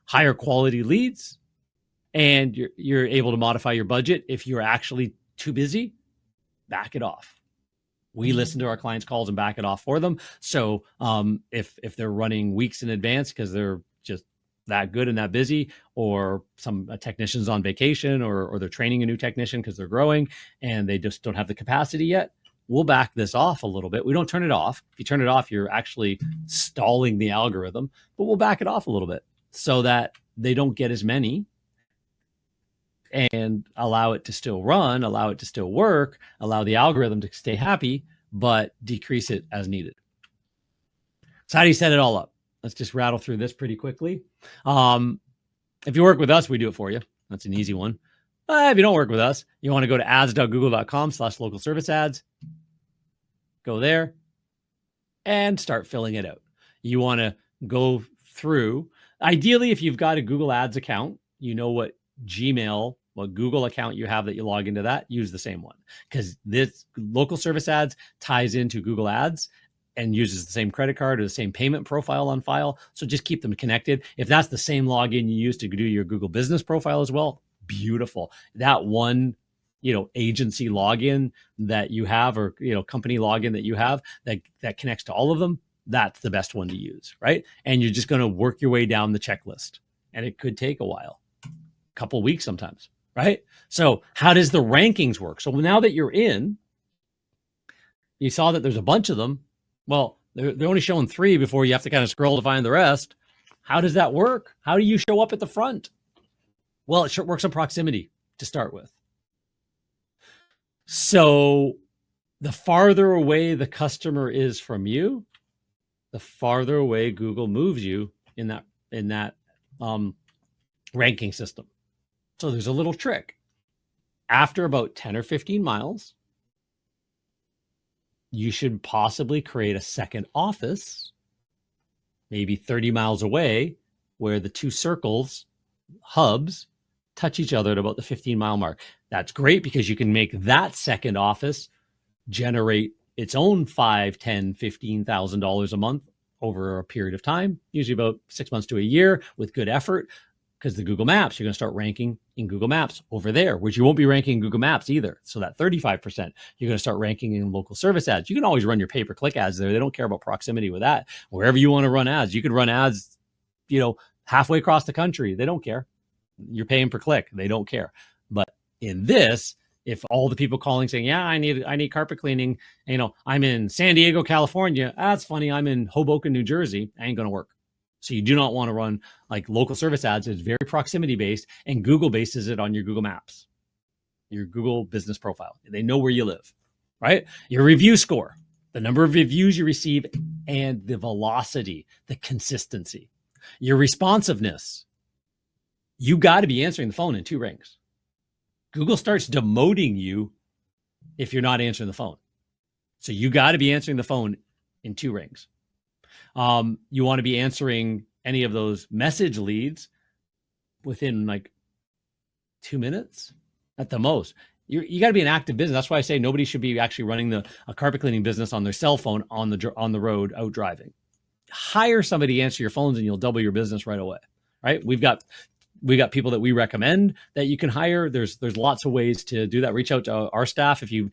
higher quality leads, and you're able to modify your budget. If you're actually too busy, back it off. We listen to our clients' calls and back it off for them. So if they're running weeks in advance because they're just that good and that busy, or some technician's on vacation, or they're training a new technician because they're growing and they just don't have the capacity yet, we'll back this off a little bit. We don't turn it off. If you turn it off, you're actually stalling the algorithm, but we'll back it off a little bit so that they don't get as many, and allow it to still run, allow it to still work, allow the algorithm to stay happy, but decrease it as needed. So how do you set it all up? Let's just rattle through this pretty quickly. If you work with us, we do it for you. That's an easy one. If you don't work with us, you want to go to ads.google.com/local service ads. Go there and start filling it out. You want to go through. Ideally, if you've got a Google Ads account, you know what Google account you have that you log into that, use the same one, because this local service ads ties into Google Ads and uses the same credit card or the same payment profile on file. So just keep them connected. If that's the same login you use to do your Google business profile as well, beautiful. That one, agency login that you have, or, company login that you have that connects to all of them, that's the best one to use, right? And you're just going to work your way down the checklist, and it could take a while, a couple weeks sometimes, right? So how does the rankings work? So now that you're in, you saw that there's a bunch of them. Well, they're only showing 3 before you have to kind of scroll to find the rest. How does that work? How do you show up at the front? Well, it works on proximity to start with. So the farther away the customer is from you, the farther away Google moves you in that ranking system. So there's a little trick. After about 10 or 15 miles, you should possibly create a second office, maybe 30 miles away, where the 2 circles, hubs, touch each other at about the 15-mile mark. That's great because you can make that second office generate its own $5,000, $10,000, $15,000 a month over a period of time, usually about 6 months to a year, with good effort. Because the Google Maps, you're going to start ranking in Google Maps over there, which you won't be ranking in Google Maps either. So that 35%, you're going to start ranking in local service ads. You can always run your pay-per-click ads there. They don't care about proximity with that. Wherever you want to run ads, you can run ads, halfway across the country. They don't care. You're paying per click. They don't care. But in this, if all the people calling saying, yeah, I need carpet cleaning, I'm in San Diego, California. That's funny. I'm in Hoboken, New Jersey. Ain't going to work. So you do not want to run like local service ads. It's very proximity based, and Google bases it on your Google Maps, your Google business profile. They know where you live, right? Your review score, the number of reviews you receive, and the velocity, the consistency. Your responsiveness. You got to be answering the phone in 2 rings. Google starts demoting you if you're not answering the phone. So you got to be answering the phone in 2 rings. You want to be answering any of those message leads within like 2 minutes at the most. You got to be an active business. That's why I say nobody should be actually running a carpet cleaning business on their cell phone on the road out driving. Hire somebody to answer your phones, and you'll double your business right away. Right? We've got people that we recommend that you can hire. There's lots of ways to do that. Reach out to our staff if you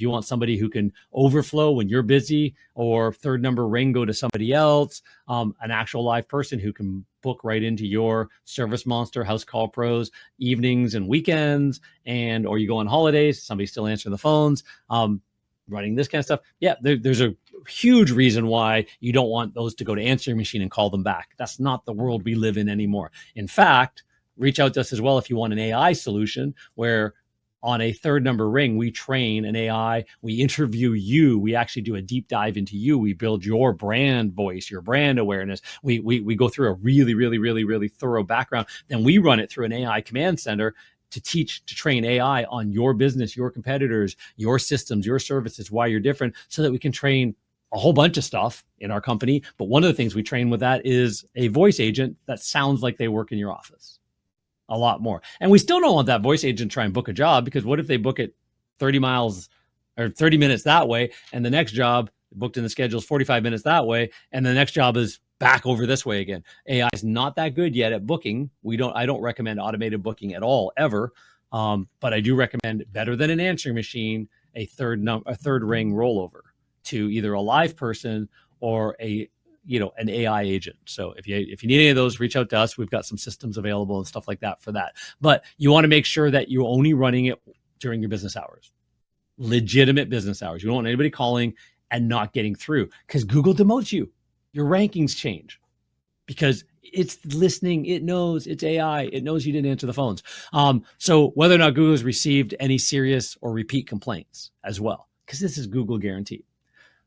want somebody who can overflow when you're busy, or third number ring, go to somebody else, an actual live person who can book right into your Service Monster, House Call Pros, evenings and weekends, or you go on holidays, somebody's still answering the phones, running this kind of stuff. Yeah, there's a huge reason why you don't want those to go to answering machine and call them back. That's not the world we live in anymore. In fact, reach out to us as well if you want an AI solution where on a third number ring, we train an AI, we interview you, we actually do a deep dive into you, we build your brand voice, your brand awareness. We go through a really, really, really, really thorough background. Then we run it through an AI command center to train AI on your business, your competitors, your systems, your services, why you're different, so that we can train a whole bunch of stuff in our company. But one of the things we train with that is a voice agent that sounds like they work in your office a lot more. And we still don't want that voice agent to try and book a job, because what if they book it 30 miles or 30 minutes that way, and the next job booked in the schedule is 45 minutes that way, and the next job is back over this way again. AI is not that good yet at booking. I don't recommend automated booking at all, ever. But I do recommend, better than an answering machine, a third ring rollover to either a live person or an AI agent. So if you need any of those, reach out to us. We've got some systems available and stuff like that for that. But you want to make sure that you're only running it during your business hours, legitimate business hours. You don't want anybody calling and not getting through, because Google demotes you. Your rankings change because it's listening. It knows it's AI. It knows you didn't answer the phones. So whether or not Google has received any serious or repeat complaints as well, because this is Google guaranteed.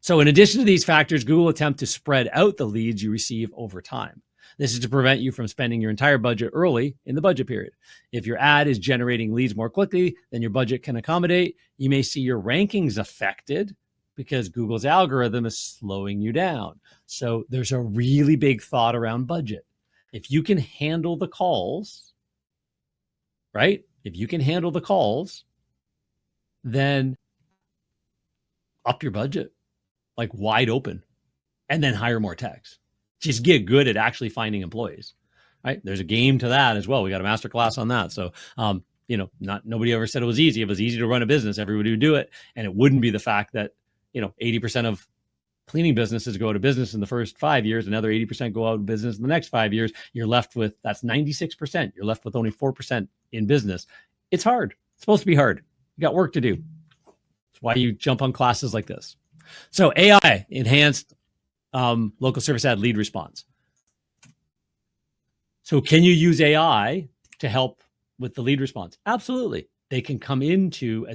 So in addition to these factors, Google will attempt to spread out the leads you receive over time. This is to prevent you from spending your entire budget early in the budget period. If your ad is generating leads more quickly than your budget can accommodate, you may see your rankings affected because Google's algorithm is slowing you down. So there's a really big thought around budget. If you can handle the calls, right? If you can handle the calls, then up your budget. like wide open, and then hire more techs. Just get good at actually finding employees, right? There's a game to that as well. We got a masterclass on that. So, nobody ever said it was easy. If it was easy to run a business, everybody would do it. And it wouldn't be the fact that, 80% of cleaning businesses go out of business in the first 5 years, another 80% go out of business in the next 5 years. You're left with, that's 96%. You're left with only 4% in business. It's hard. It's supposed to be hard. You got work to do. That's why you jump on classes like this. So AI, enhanced local service ad lead response. So can you use AI to help with the lead response? Absolutely. They can come into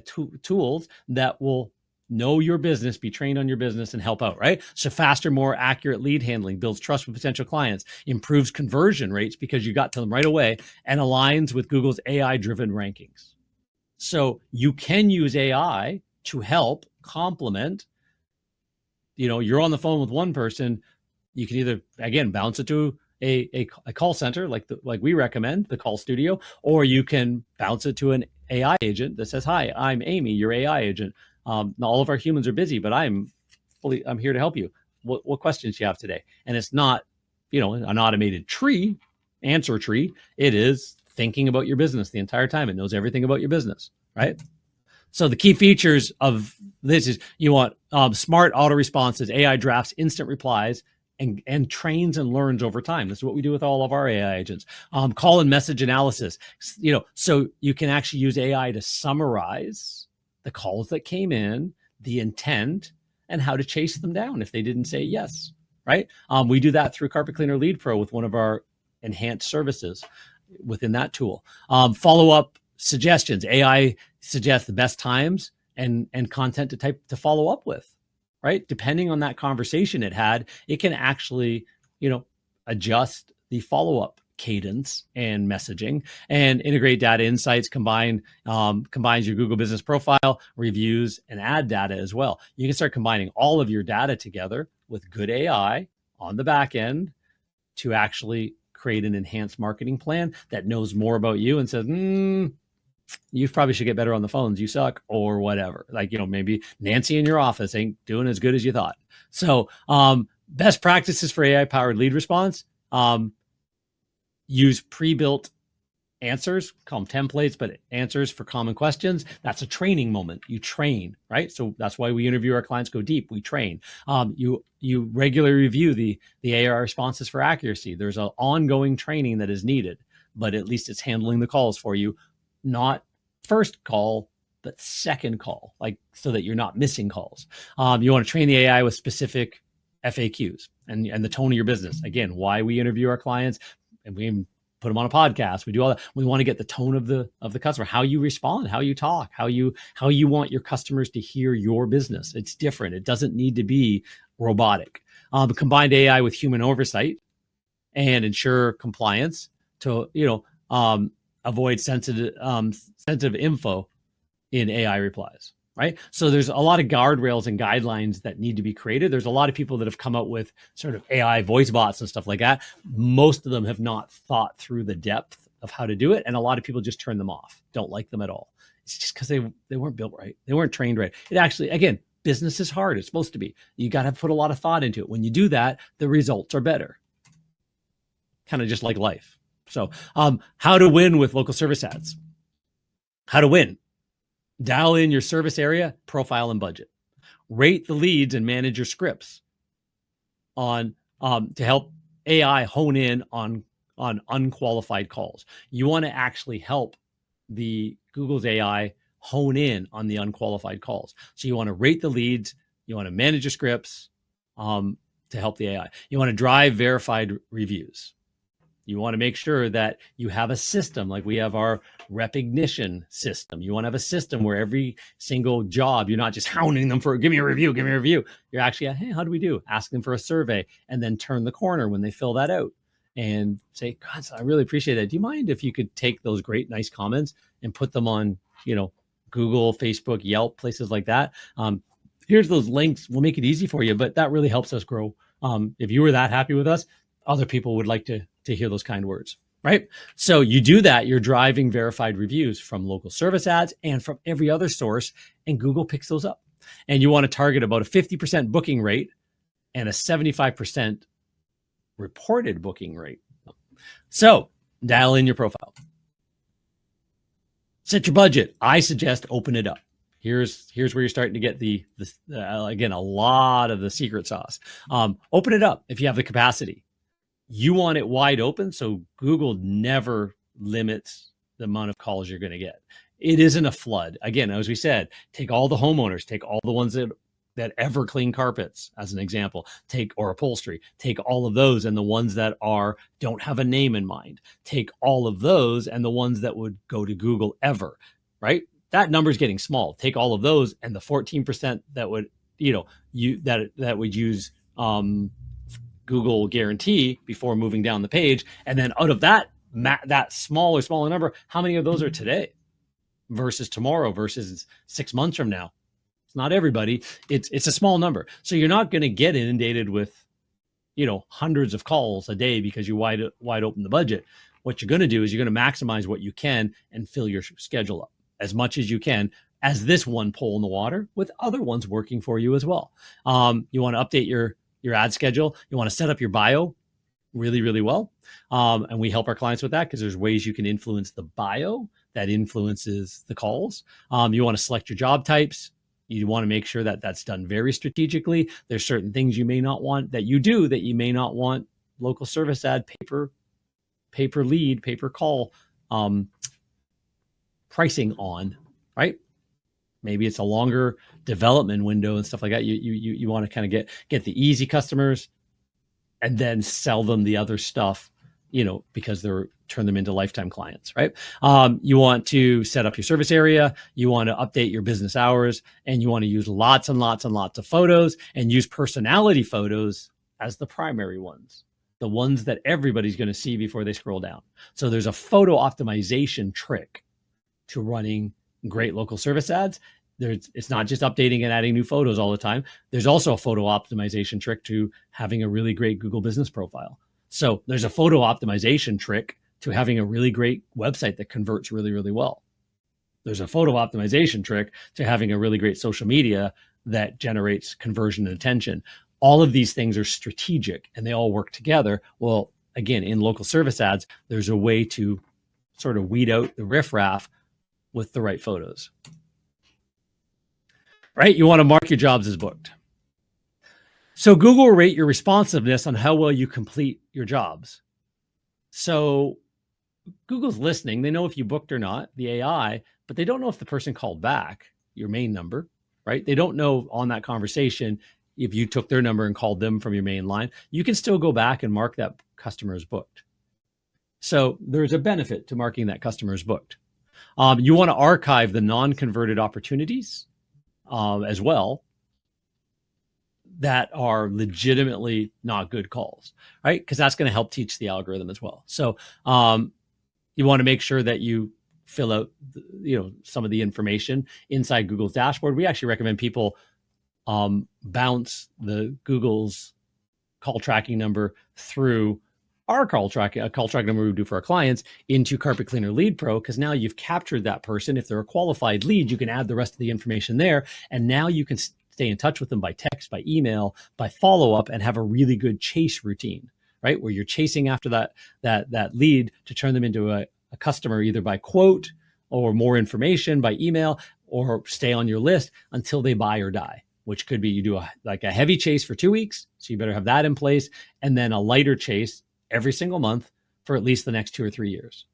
tools that will know your business, be trained on your business, and help out, right? So faster, more accurate lead handling builds trust with potential clients, improves conversion rates because you got to them right away, and aligns with Google's AI-driven rankings. So you can use AI to help complement. You're on the phone with one person. You can either, again, bounce it to a call center like we recommend, the call studio, or you can bounce it to an AI agent that says, "Hi, I'm Amy, your AI agent. All of our humans are busy, but I'm here to help you. What questions do you have today?" And it's not, an automated answer tree. It is thinking about your business the entire time. It knows everything about your business, right? So the key features of this is you want smart auto responses, AI drafts, instant replies, and trains and learns over time. This is what we do with all of our AI agents. Call and message analysis, so you can actually use AI to summarize the calls that came in, the intent, and how to chase them down if they didn't say yes, right? We do that through Carpet Cleaner Lead Pro with one of our enhanced services within that tool. Follow-up suggestions. AI suggests the best times and content to follow up with, right? Depending on that conversation it had, it can actually, adjust the follow-up cadence and messaging, and integrate data insights, combines your Google business profile, reviews, and ad data as well. You can start combining all of your data together with good AI on the back end to actually create an enhanced marketing plan that knows more about you and says, you probably should get better on the phones. You suck, or whatever. Maybe Nancy in your office ain't doing as good as you thought. So best practices for AI powered lead response. Use pre-built answers, call them templates, but answers for common questions. That's a training moment. You train, right? So that's why we interview our clients, go deep. We train. You regularly review the AI responses for accuracy. There's an ongoing training that is needed, but at least it's handling the calls for you. Not first call, but second call, so that you're not missing calls. You want to train the AI with specific FAQs and the tone of your business. Again, why we interview our clients, and we put them on a podcast. We do all that. We want to get the tone of the customer, how you respond, how you talk, how you want your customers to hear your business. It's different. It doesn't need to be robotic. Combined AI with human oversight and ensure compliance to avoid sensitive info in AI replies, right? So there's a lot of guardrails and guidelines that need to be created. There's a lot of people that have come out with sort of AI voice bots and stuff like that. Most of them have not thought through the depth of how to do it. And a lot of people just turn them off, don't like them at all. It's just because they weren't built right. They weren't trained right. It actually, again, business is hard. It's supposed to be. You got to put a lot of thought into it. When you do that, the results are better. Kind of just like life. So how to win with local service ads. How to win. Dial in your service area, profile, and budget. Rate the leads and manage your scripts on to help AI hone in on unqualified calls. You want to actually help the Google's AI hone in on the unqualified calls. So you want to rate the leads. You want to manage your scripts to help the AI. You want to drive verified reviews. You want to make sure that you have a system, like we have our recognition system. You want to have a system where every single job, you're not just hounding them for, give me a review. You're actually, hey, how do we do? Ask them for a survey and then turn the corner when they fill that out and say, God, I really appreciate that. Do you mind if you could take those great, nice comments and put them on, Google, Facebook, Yelp, places like that? Here's those links. We'll make it easy for you, but that really helps us grow. If you were that happy with us, other people would like to hear those kind words, right? So you do that, you're driving verified reviews from local service ads and from every other source, and Google picks those up. And you want to target about a 50% booking rate and a 75% reported booking rate. So dial in your profile. Set your budget. I suggest open it up. Here's where you're starting to get again, a lot of the secret sauce. Open it up if you have the capacity. You want it wide open, so Google never limits the amount of calls you're going to get. It isn't a flood. Again, as we said, take all the homeowners, take all the ones that ever clean carpets, as an example, or upholstery, take all of those, and the ones that don't have a name in mind, take all of those, and the ones that would go to Google ever, right? That number is getting small. Take all of those, and the 14% that would, that would use Google guarantee before moving down the page, and then out of that smaller number, how many of those are today versus tomorrow versus 6 months from now? It's not everybody. It's a small number, so you're not going to get inundated with hundreds of calls a day because you wide open the budget. What you're going to do is you're going to maximize what you can and fill your schedule up as much as you can as this one pole in the water with other ones working for you as well. You want to update your ad schedule. You want to set up your bio really, really well. And we help our clients with that because there's ways you can influence the bio that influences the calls. You want to select your job types. You want to make sure that that's done very strategically. There's certain things you may not want that you may not want local service ad, paper lead, paper call pricing on, right? Maybe it's a longer development window and stuff like that. You want to kind of get the easy customers and then sell them the other stuff, because turn them into lifetime clients, right? You want to set up your service area. You want to update your business hours, and you want to use lots and lots and lots of photos, and use personality photos as the primary ones, the ones that everybody's going to see before they scroll down. So there's a photo optimization trick to running great local service ads. It's not just updating and adding new photos all the time. There's also a photo optimization trick to having a really great Google business profile. So there's a photo optimization trick to having a really great website that converts really, really well. There's a photo optimization trick to having a really great social media that generates conversion and attention. All of these things are strategic and they all work together. Well, again, in local service ads, there's a way to sort of weed out the riffraff with the right photos. Right? You want to mark your jobs as booked. So Google will rate your responsiveness on how well you complete your jobs. So Google's listening. They know if you booked or not, the AI, but they don't know if the person called back, your main number, right? They don't know on that conversation if you took their number and called them from your main line. You can still go back and mark that customer as booked. So there's a benefit to marking that customer as booked. You want to archive the non-converted opportunities as well that are legitimately not good calls, right? Because that's going to help teach the algorithm as well. So you want to make sure that you fill out, some of the information inside Google's dashboard. We actually recommend people bounce the Google's call tracking number through our call tracking number we do for our clients into Carpet Cleaner Lead Pro, because now you've captured that person. If they're a qualified lead, you can add the rest of the information there, and now you can stay in touch with them by text, by email, by follow-up, and have a really good chase routine, right? Where you're chasing after that lead to turn them into a customer, either by quote or more information by email, or stay on your list until they buy or die, which could be you do a heavy chase for 2 weeks. So you better have that in place, and then a lighter chase every single month for at least the next 2 or 3 years.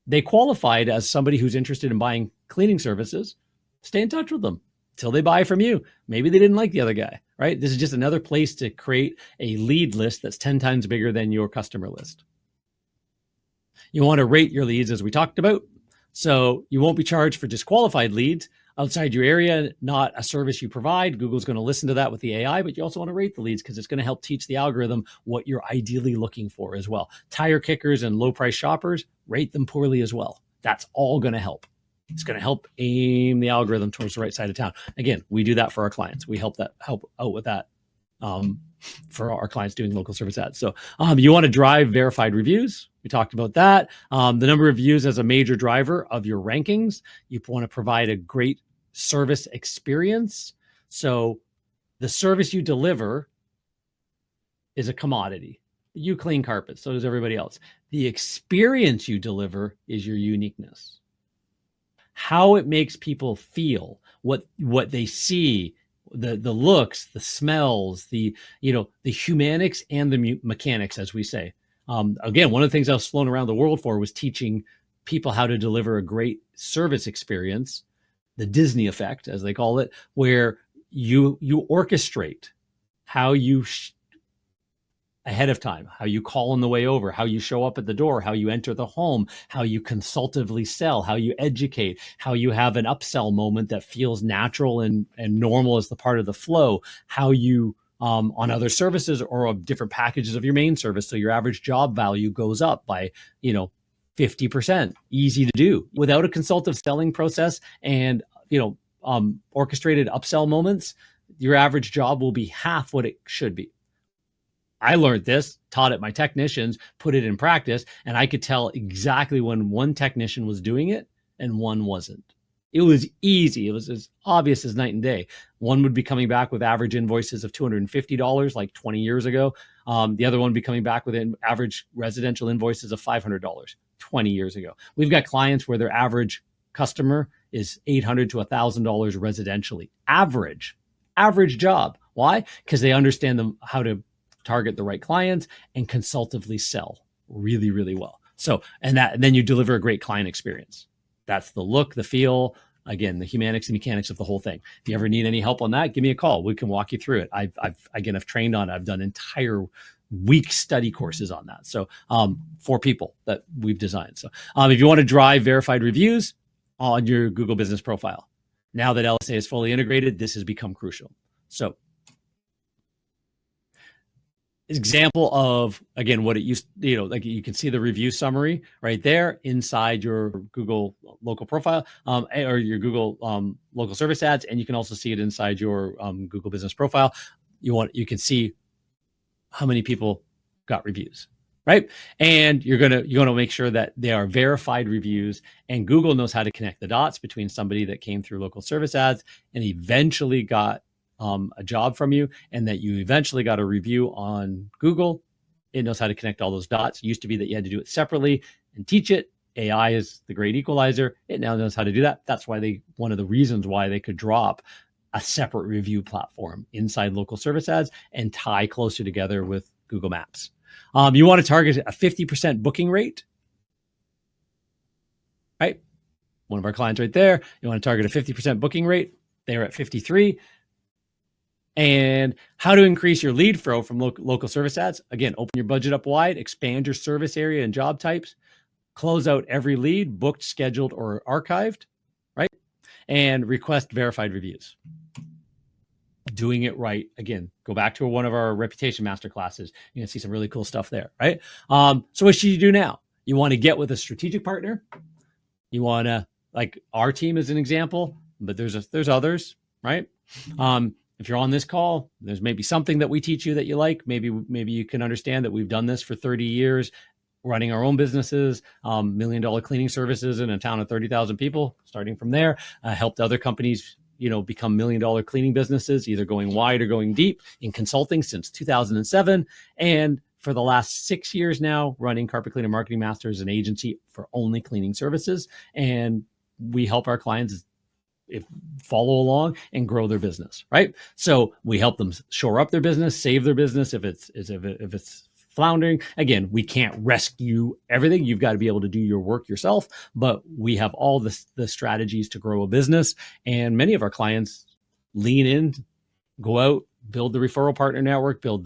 They qualified as somebody who's interested in buying cleaning services. Stay in touch with them till they buy from you. Maybe they didn't like the other guy, right? This is just another place to create a lead list that's 10 times bigger than your customer list. You want to rate your leads, as we talked about. So you won't be charged for disqualified leads outside your area, not a service you provide. Google's going to listen to that with the AI, but you also want to rate the leads because it's going to help teach the algorithm what you're ideally looking for as well. Tire kickers and low price shoppers, rate them poorly as well. That's all going to help. It's going to help aim the algorithm towards the right side of town. Again, we do that for our clients. We help out with that for our clients doing local service ads. So you want to drive verified reviews. We talked about that. The number of views as a major driver of your rankings. You want to provide a great service experience. So the service you deliver is a commodity. You clean carpets, so does everybody else. The experience you deliver is your uniqueness. How it makes people feel, what they see, the looks, the smells, the humanics and the mechanics, as we say. Again, one of the things I was flown around the world for was teaching people how to deliver a great service experience, the Disney effect, as they call it, where you orchestrate how you ahead of time, how you call on the way over, how you show up at the door, how you enter the home, how you consultatively sell, how you educate, how you have an upsell moment that feels natural and normal as the part of the flow, how you on other services or different packages of your main service, so your average job value goes up by 50%. Easy to do without a consultative selling process and orchestrated upsell moments. Your average job will be half what it should be. I learned this, taught it my technicians, put it in practice, and I could tell exactly when one technician was doing it and one wasn't. It was easy. It was as obvious as night and day. One would be coming back with average invoices of $250 like 20 years ago. The other one would be coming back with average residential invoices of $500 20 years ago. We've got clients where their average customer is $800 to $1,000 residentially. Average job. Why? Because they understand how to target the right clients and consultatively sell really, really well. So, and then you deliver a great client experience. That's the look, the feel, again, the humanics and mechanics of the whole thing. If you ever need any help on that, give me a call. We can walk you through it. I've trained on it. I've done entire week study courses on that. So, for people that we've designed. So, if you want to drive verified reviews on your Google business profile, now that LSA is fully integrated, this has become crucial. So, example of, again, what it used, like you can see the review summary right there inside your Google local profile or your Google local service ads. And you can also see it inside your Google business profile. You can see how many people got reviews, right? And you're going to make sure that they are verified reviews, and Google knows how to connect the dots between somebody that came through local service ads and eventually got a job from you, and that you eventually got a review on Google. It knows how to connect all those dots. It used to be that you had to do it separately and teach it. AI is the great equalizer. It now knows how to do that. That's why one of the reasons why they could drop a separate review platform inside local service ads and tie closer together with Google Maps. You want to target a 50% booking rate, right? One of our clients right there. You want to target a 50% booking rate. They're at 53. And how to increase your lead flow from local service ads. Again, open your budget up wide, expand your service area and job types, close out every lead, booked, scheduled, or archived, right? And request verified reviews. Doing it right. Again, go back to one of our reputation masterclasses. You're going to see some really cool stuff there, right? So what should you do now? You want to get with a strategic partner. You want to, like our team is an example, but there's others, right? If you're on this call, there's maybe something that we teach you that you like. Maybe you can understand that we've done this for 30 years, running our own businesses, $1 million cleaning services in a town of 30,000 people, starting from there, helped other companies, become $1 million cleaning businesses, either going wide or going deep in consulting since 2007. And for the last 6 years now, running Carpet Cleaner Marketing Masters, an agency for only cleaning services. And we help our clients follow along and grow their business, right? So we help them shore up their business, save their business if it's floundering. Again, we can't rescue everything. You've got to be able to do your work yourself, but we have all the strategies to grow a business. And many of our clients lean in, go out, build the referral partner network, build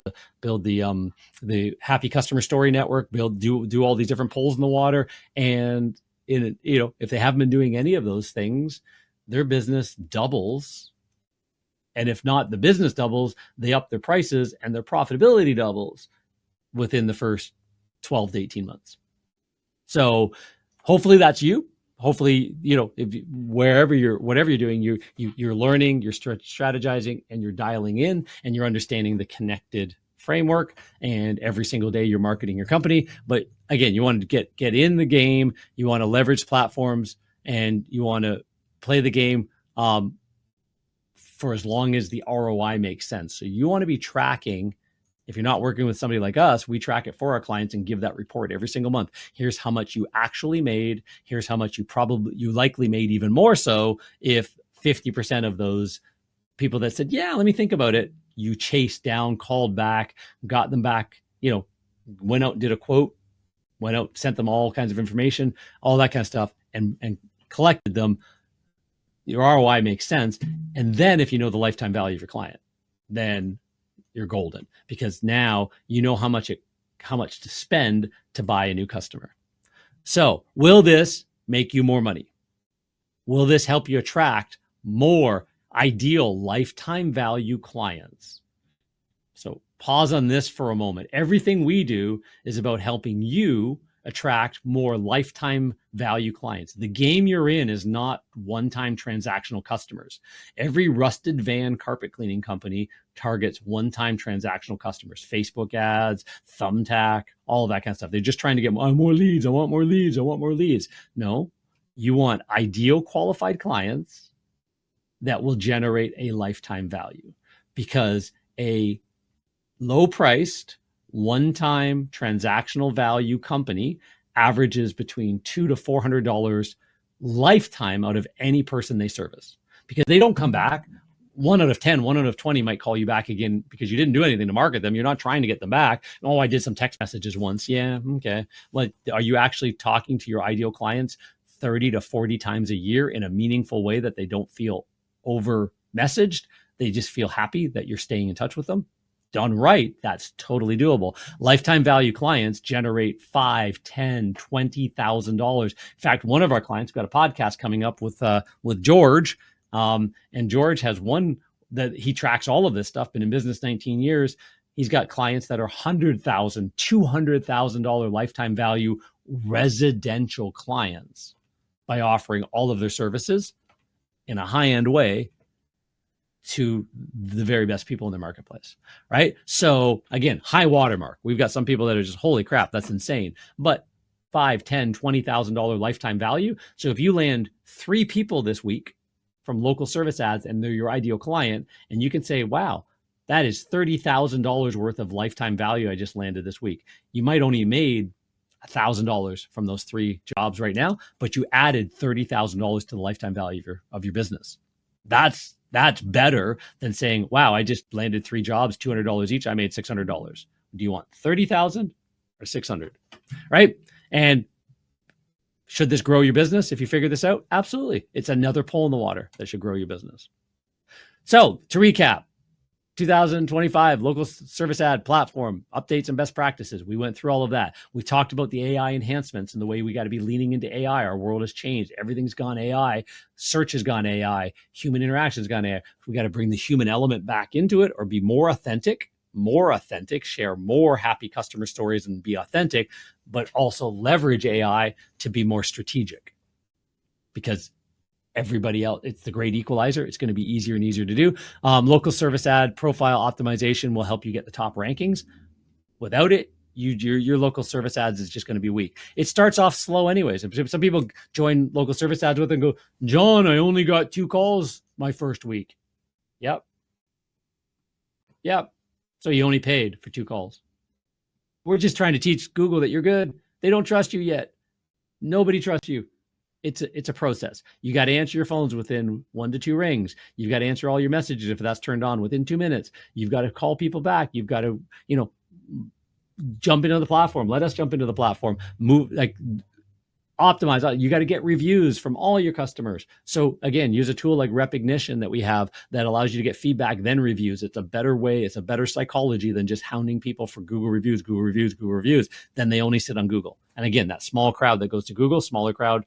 the happy customer story network, do all these different poles in the water. And if they haven't been doing any of those things, their business doubles. And if not the business doubles, they up their prices and their profitability doubles within the first 12 to 18 months. So hopefully that's you. Hopefully, whatever you're doing, you're learning, you're strategizing, and you're dialing in, and you're understanding the connected framework. And every single day you're marketing your company. But again, you want to get in the game. You want to leverage platforms, and you want to play the game for as long as the ROI makes sense. So you want to be tracking. If you're not working with somebody like us, we track it for our clients and give that report every single month. Here's how much you actually made. Here's how much you likely made, even more so if 50% of those people that said, yeah, let me think about it, you chased down, called back, got them back, went out, did a quote, went out, sent them all kinds of information, all that kind of stuff, and collected them. Your ROI makes sense. And then if you know the lifetime value of your client, then you're golden, because now you know how much to spend to buy a new customer. So will this make you more money? Will this help you attract more ideal lifetime value clients? So pause on this for a moment. Everything we do is about helping you attract more lifetime value clients. The game you're in is not one-time transactional customers. Every rusted van carpet cleaning company targets one-time transactional customers. Facebook ads, Thumbtack, all of that kind of stuff. They're just trying to get more leads. I want more leads. I want more leads. No, you want ideal qualified clients that will generate a lifetime value, because a low-priced, one-time transactional value company averages between $200 to $400 lifetime out of any person they service, because they don't come back. 1 out of 10, 1 out of 20 might call you back again because you didn't do anything to market them. You're not trying to get them back. Oh, I did some text messages once. Yeah, okay. Well, are you actually talking to your ideal clients 30 to 40 times a year in a meaningful way that they don't feel over messaged? They just feel happy that you're staying in touch with them. Done right, that's totally doable. Lifetime value clients generate $5,000, $10,000, $20,000. In fact, one of our clients, we've got a podcast coming up with George, and George has one that he tracks all of this stuff. Been in business 19 years. He's got clients that are $100,000, $200,000 lifetime value residential clients by offering all of their services in a high-end way to the very best people in the marketplace, right? So again, high watermark. We've got some people that are just, holy crap, that's insane. But $5,000, $10,000, $20,000 lifetime value. So if you land 3 people this week from local service ads and they're your ideal client, and you can say, wow, that is $30,000 worth of lifetime value I just landed this week. You might only made $1,000 from those 3 jobs right now, but you added $30,000 to the lifetime value of your business. That's better than saying, wow, I just landed 3 jobs, $200 each. I made $600. Do you want 30,000 or 600? Right? And should this grow your business if you figure this out? Absolutely. It's another pole in the water that should grow your business. So to recap, 2025 local service ad platform updates and best practices. We went through all of that. We talked about the AI enhancements and the way we got to be leaning into AI. Our world has changed. Everything's gone AI. Search has gone AI. Human interaction has gone AI. We got to bring the human element back into it, or be more authentic, share more happy customer stories and be authentic, but also leverage AI to be more strategic, because everybody else, it's the great equalizer. It's going to be easier and easier to do. Local service ad profile optimization will help you get the top rankings. Without it, your local service ads is just going to be weak. It starts off slow anyways. Some people join local service ads with and go, John, I only got 2 calls my first week. Yep. So you only paid for 2 calls. We're just trying to teach Google that you're good. They don't trust you yet. Nobody trusts you. It's a process. You got to answer your phones within 1 to 2 rings. You've got to answer all your messages if that's turned on within 2 minutes. You've got to call people back. You've got to, jump into the platform. Let us jump into the platform. Optimize. You got to get reviews from all your customers. So again, use a tool like Repignition that we have that allows you to get feedback, then reviews. It's a better way. It's a better psychology than just hounding people for Google reviews. Then they only sit on Google. And again, that small crowd that goes to Google, smaller crowd,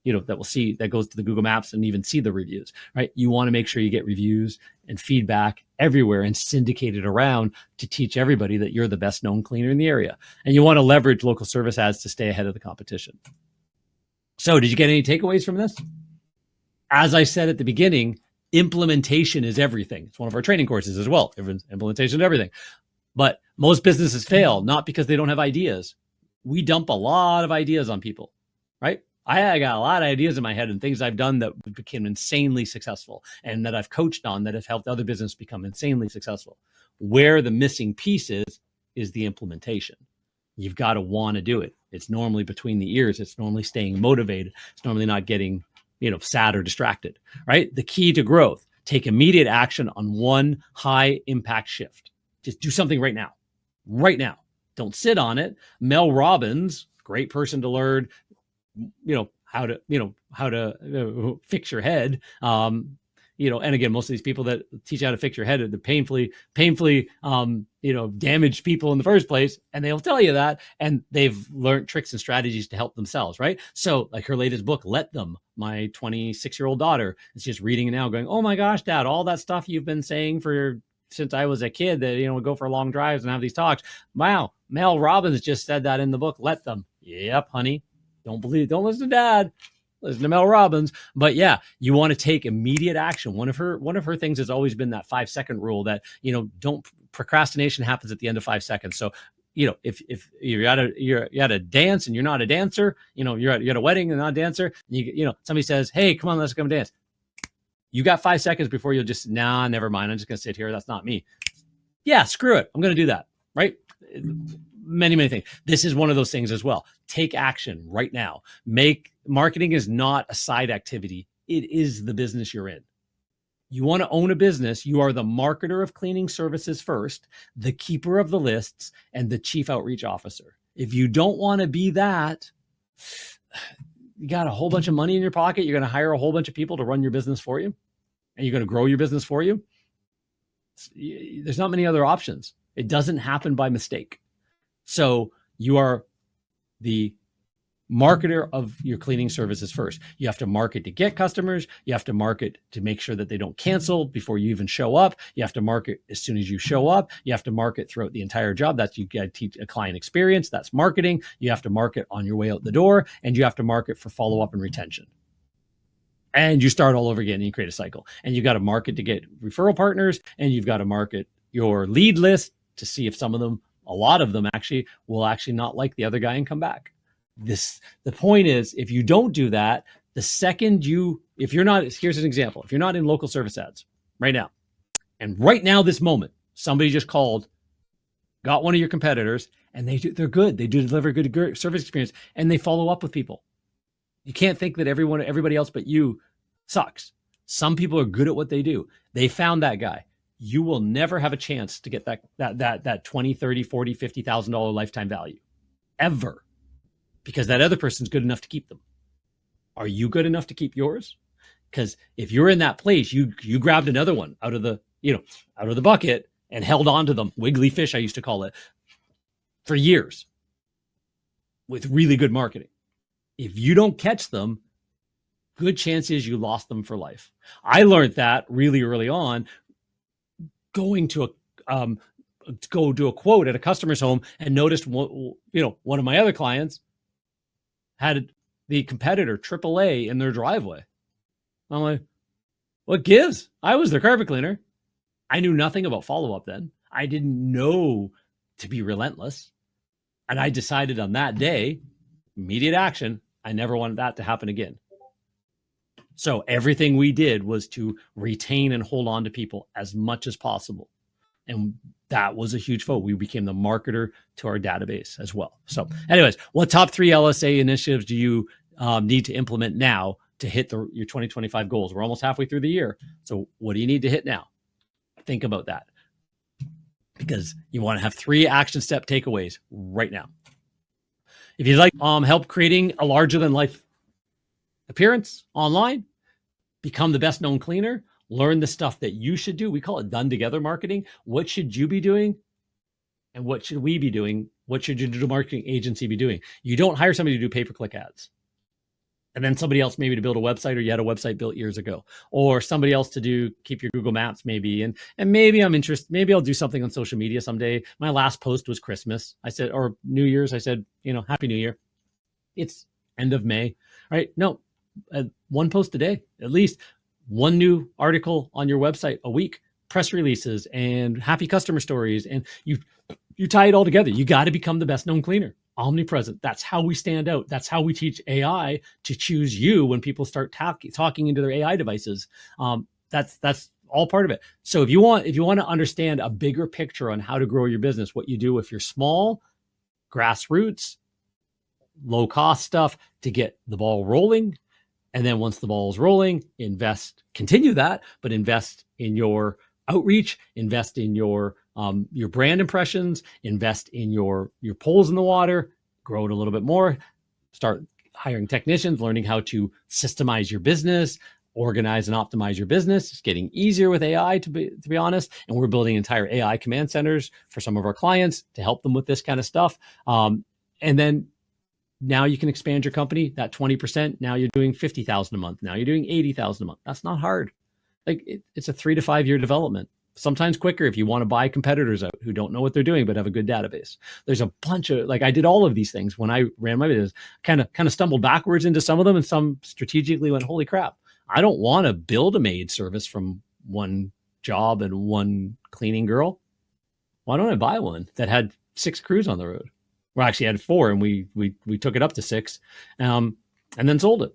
that goes to the Google Maps and even see the reviews, right? You want to make sure you get reviews and feedback everywhere and syndicate it around to teach everybody that you're the best known cleaner in the area. And you want to leverage local service ads to stay ahead of the competition. So did you get any takeaways from this? As I said at the beginning, implementation is everything. It's one of our training courses as well. Implementation is everything. But most businesses fail, not because they don't have ideas. We dump a lot of ideas on people, right? I got a lot of ideas in my head and things I've done that became insanely successful and that I've coached on that have helped other business become insanely successful. Where the missing piece is the implementation. You've got to want to do it. It's normally between the ears. It's normally staying motivated. It's normally not getting, sad or distracted, right? The key to growth, take immediate action on one high impact shift. Just do something right now. Right now. Don't sit on it. Mel Robbins, great person to learn, how to fix your head. And again, most of these people that teach how to fix your head are the painfully, damaged people in the first place. And they'll tell you that, and they've learned tricks and strategies to help themselves. Right. So like her latest book, Let Them, my 26-year-old daughter is just reading it now going, oh my gosh, Dad, all that stuff you've been saying since I was a kid that, we go for long drives and have these talks. Wow. Mel Robbins just said that in the book, Let Them. Yep, honey. Don't listen to Dad. Listen to Mel Robbins. But yeah, you want to take immediate action. One of her things has always been that 5-second rule that, procrastination happens at the end of 5 seconds. So, if you're at a dance and you're not a dancer, you're at a wedding and not a dancer, somebody says, hey, come on, let's come dance. You got 5 seconds before you'll just, never mind. I'm just going to sit here. That's not me. Yeah, screw it. I'm going to do that. Right. Many, many things. This is one of those things as well. Take action right now. Marketing is not a side activity. It is the business you're in. You want to own a business. You are the marketer of cleaning services first, the keeper of the lists, and the chief outreach officer. If you don't want to be that, you got a whole bunch of money in your pocket. You're going to hire a whole bunch of people to run your business for you, and you're going to grow your business for you. There's not many other options. It doesn't happen by mistake. So you are the marketer of your cleaning services first. You have to market to get customers. You have to market to make sure that they don't cancel before you even show up. You have to market as soon as you show up. You have to market throughout the entire job. That's, you got to teach a client experience. That's marketing. You have to market on your way out the door, and you have to market for follow-up and retention. And you start all over again and you create a cycle. And you've got to market to get referral partners, and you've got to market your lead list to see if a lot of them will not like the other guy and come back. The point is, if you don't do that, here's an example. If you're not in local service ads right now, and right now, this moment, somebody just called, got one of your competitors, and they're good. They do deliver good service experience, and they follow up with people. You can't think that everybody else but you sucks. Some people are good at what they do. They found that guy. You will never have a chance to get that $20, $30, $40, $50,000 lifetime value ever, because that other person's good enough to keep them. Are you good enough to keep yours? Because if you're in that place, you grabbed another one out of the bucket and held on to them, wiggly fish, I used to call it, for years with really good marketing. If you don't catch them, good chance is you lost them for life. I learned that really early on, going to go do a quote at a customer's home, and noticed one of my other clients had the competitor AAA in their driveway. I'm like, what gives? I was their carpet cleaner. I knew nothing about follow-up then. I didn't know to be relentless. And I decided on that day, immediate action, I never wanted that to happen again. So everything we did was to retain and hold on to people as much as possible. And that was a huge focus. We became the marketer to our database as well. So anyways, what top 3 LSA initiatives do you need to implement now to hit your 2025 goals? We're almost halfway through the year. So what do you need to hit now? Think about that, because you want to have 3 action step takeaways right now. If you'd like help creating a larger than life appearance online, become the best known cleaner, learn the stuff that you should do. We call it done together marketing. What should you be doing? And what should we be doing? What should your digital marketing agency be doing? You don't hire somebody to do pay-per-click ads, and then somebody else maybe to build a website, or you had a website built years ago, or somebody else to keep your Google Maps maybe. And maybe I'm interested, maybe I'll do something on social media someday. My last post was Christmas. I said, or New Year's, I said, Happy New Year. It's end of May, right? No, one post a day, at least one new article on your website a week, press releases and happy customer stories. And you tie it all together. You got to become the best known cleaner. omnipresent. That's how we stand out. That's how we teach AI to choose you when people start talking into their AI devices. That's all part of it. So if you want to understand a bigger picture on how to grow your business, what you do if you're small, grassroots, low cost stuff to get the ball rolling. And then once the ball is rolling, continue that, but invest in your outreach, invest in your brand impressions, invest in your poles in the water, grow it a little bit more, start hiring technicians, learning how to systemize your business, organize and optimize your business. It's getting easier with AI, to be honest. And we're building entire AI command centers for some of our clients to help them with this kind of stuff. And then now you can expand your company, that 20%. Now you're doing 50,000 a month. Now you're doing 80,000 a month. That's not hard. Like it's a 3 to 5 year development. Sometimes quicker if you want to buy competitors out who don't know what they're doing but have a good database. There's a bunch of, like, I did all of these things when I ran my business. Kind of stumbled backwards into some of them, and some strategically went, holy crap, I don't want to build a maid service from one job and one cleaning girl. Why don't I buy one that had 6 crews on the road? Well, actually had 4, and we took it up to 6, and then sold it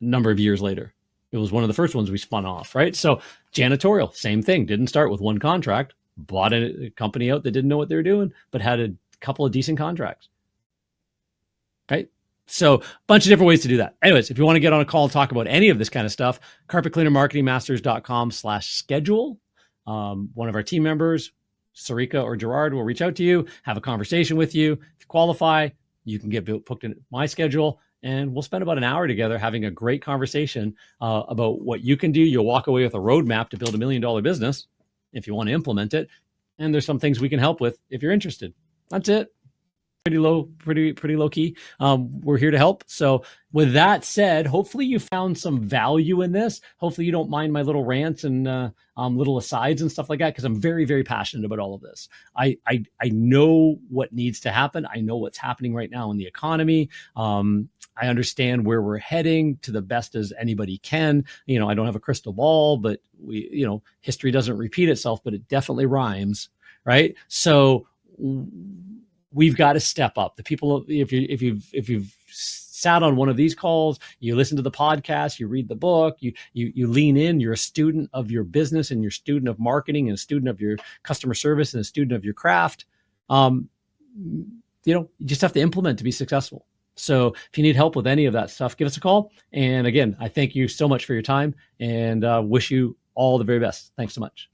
a number of years later. It was one of the first ones we spun off, right? So janitorial, same thing. Didn't start with one contract, bought a company out that didn't know what they were doing, but had a couple of decent contracts, right? So a bunch of different ways to do that. Anyways, if you want to get on a call and talk about any of this kind of stuff, carpetcleanermarketingmasters.com/schedule. One of our team members, Sarika or Gerard, will reach out to you, have a conversation with you. If you qualify, you can get booked in my schedule, and we'll spend about an hour together having a great conversation about what you can do. You'll walk away with a roadmap to build $1 million business if you want to implement it. And there's some things we can help with if you're interested. That's it. Pretty low key. We're here to help. So with that said, hopefully you found some value in this. Hopefully you don't mind my little rants and little asides and stuff like that, because I'm very, very passionate about all of this. I know what needs to happen. I know what's happening right now in the economy. I understand where we're heading to the best as anybody can. I don't have a crystal ball, but history doesn't repeat itself, but it definitely rhymes, right? So we've got to step up. The people, if you've sat on one of these calls, you listen to the podcast, you read the book, you lean in, you're a student of your business, and you're a student of marketing, and a student of your customer service, and a student of your craft. You just have to implement to be successful. So if you need help with any of that stuff, give us a call. And again, I thank you so much for your time, and wish you all the very best. Thanks so much.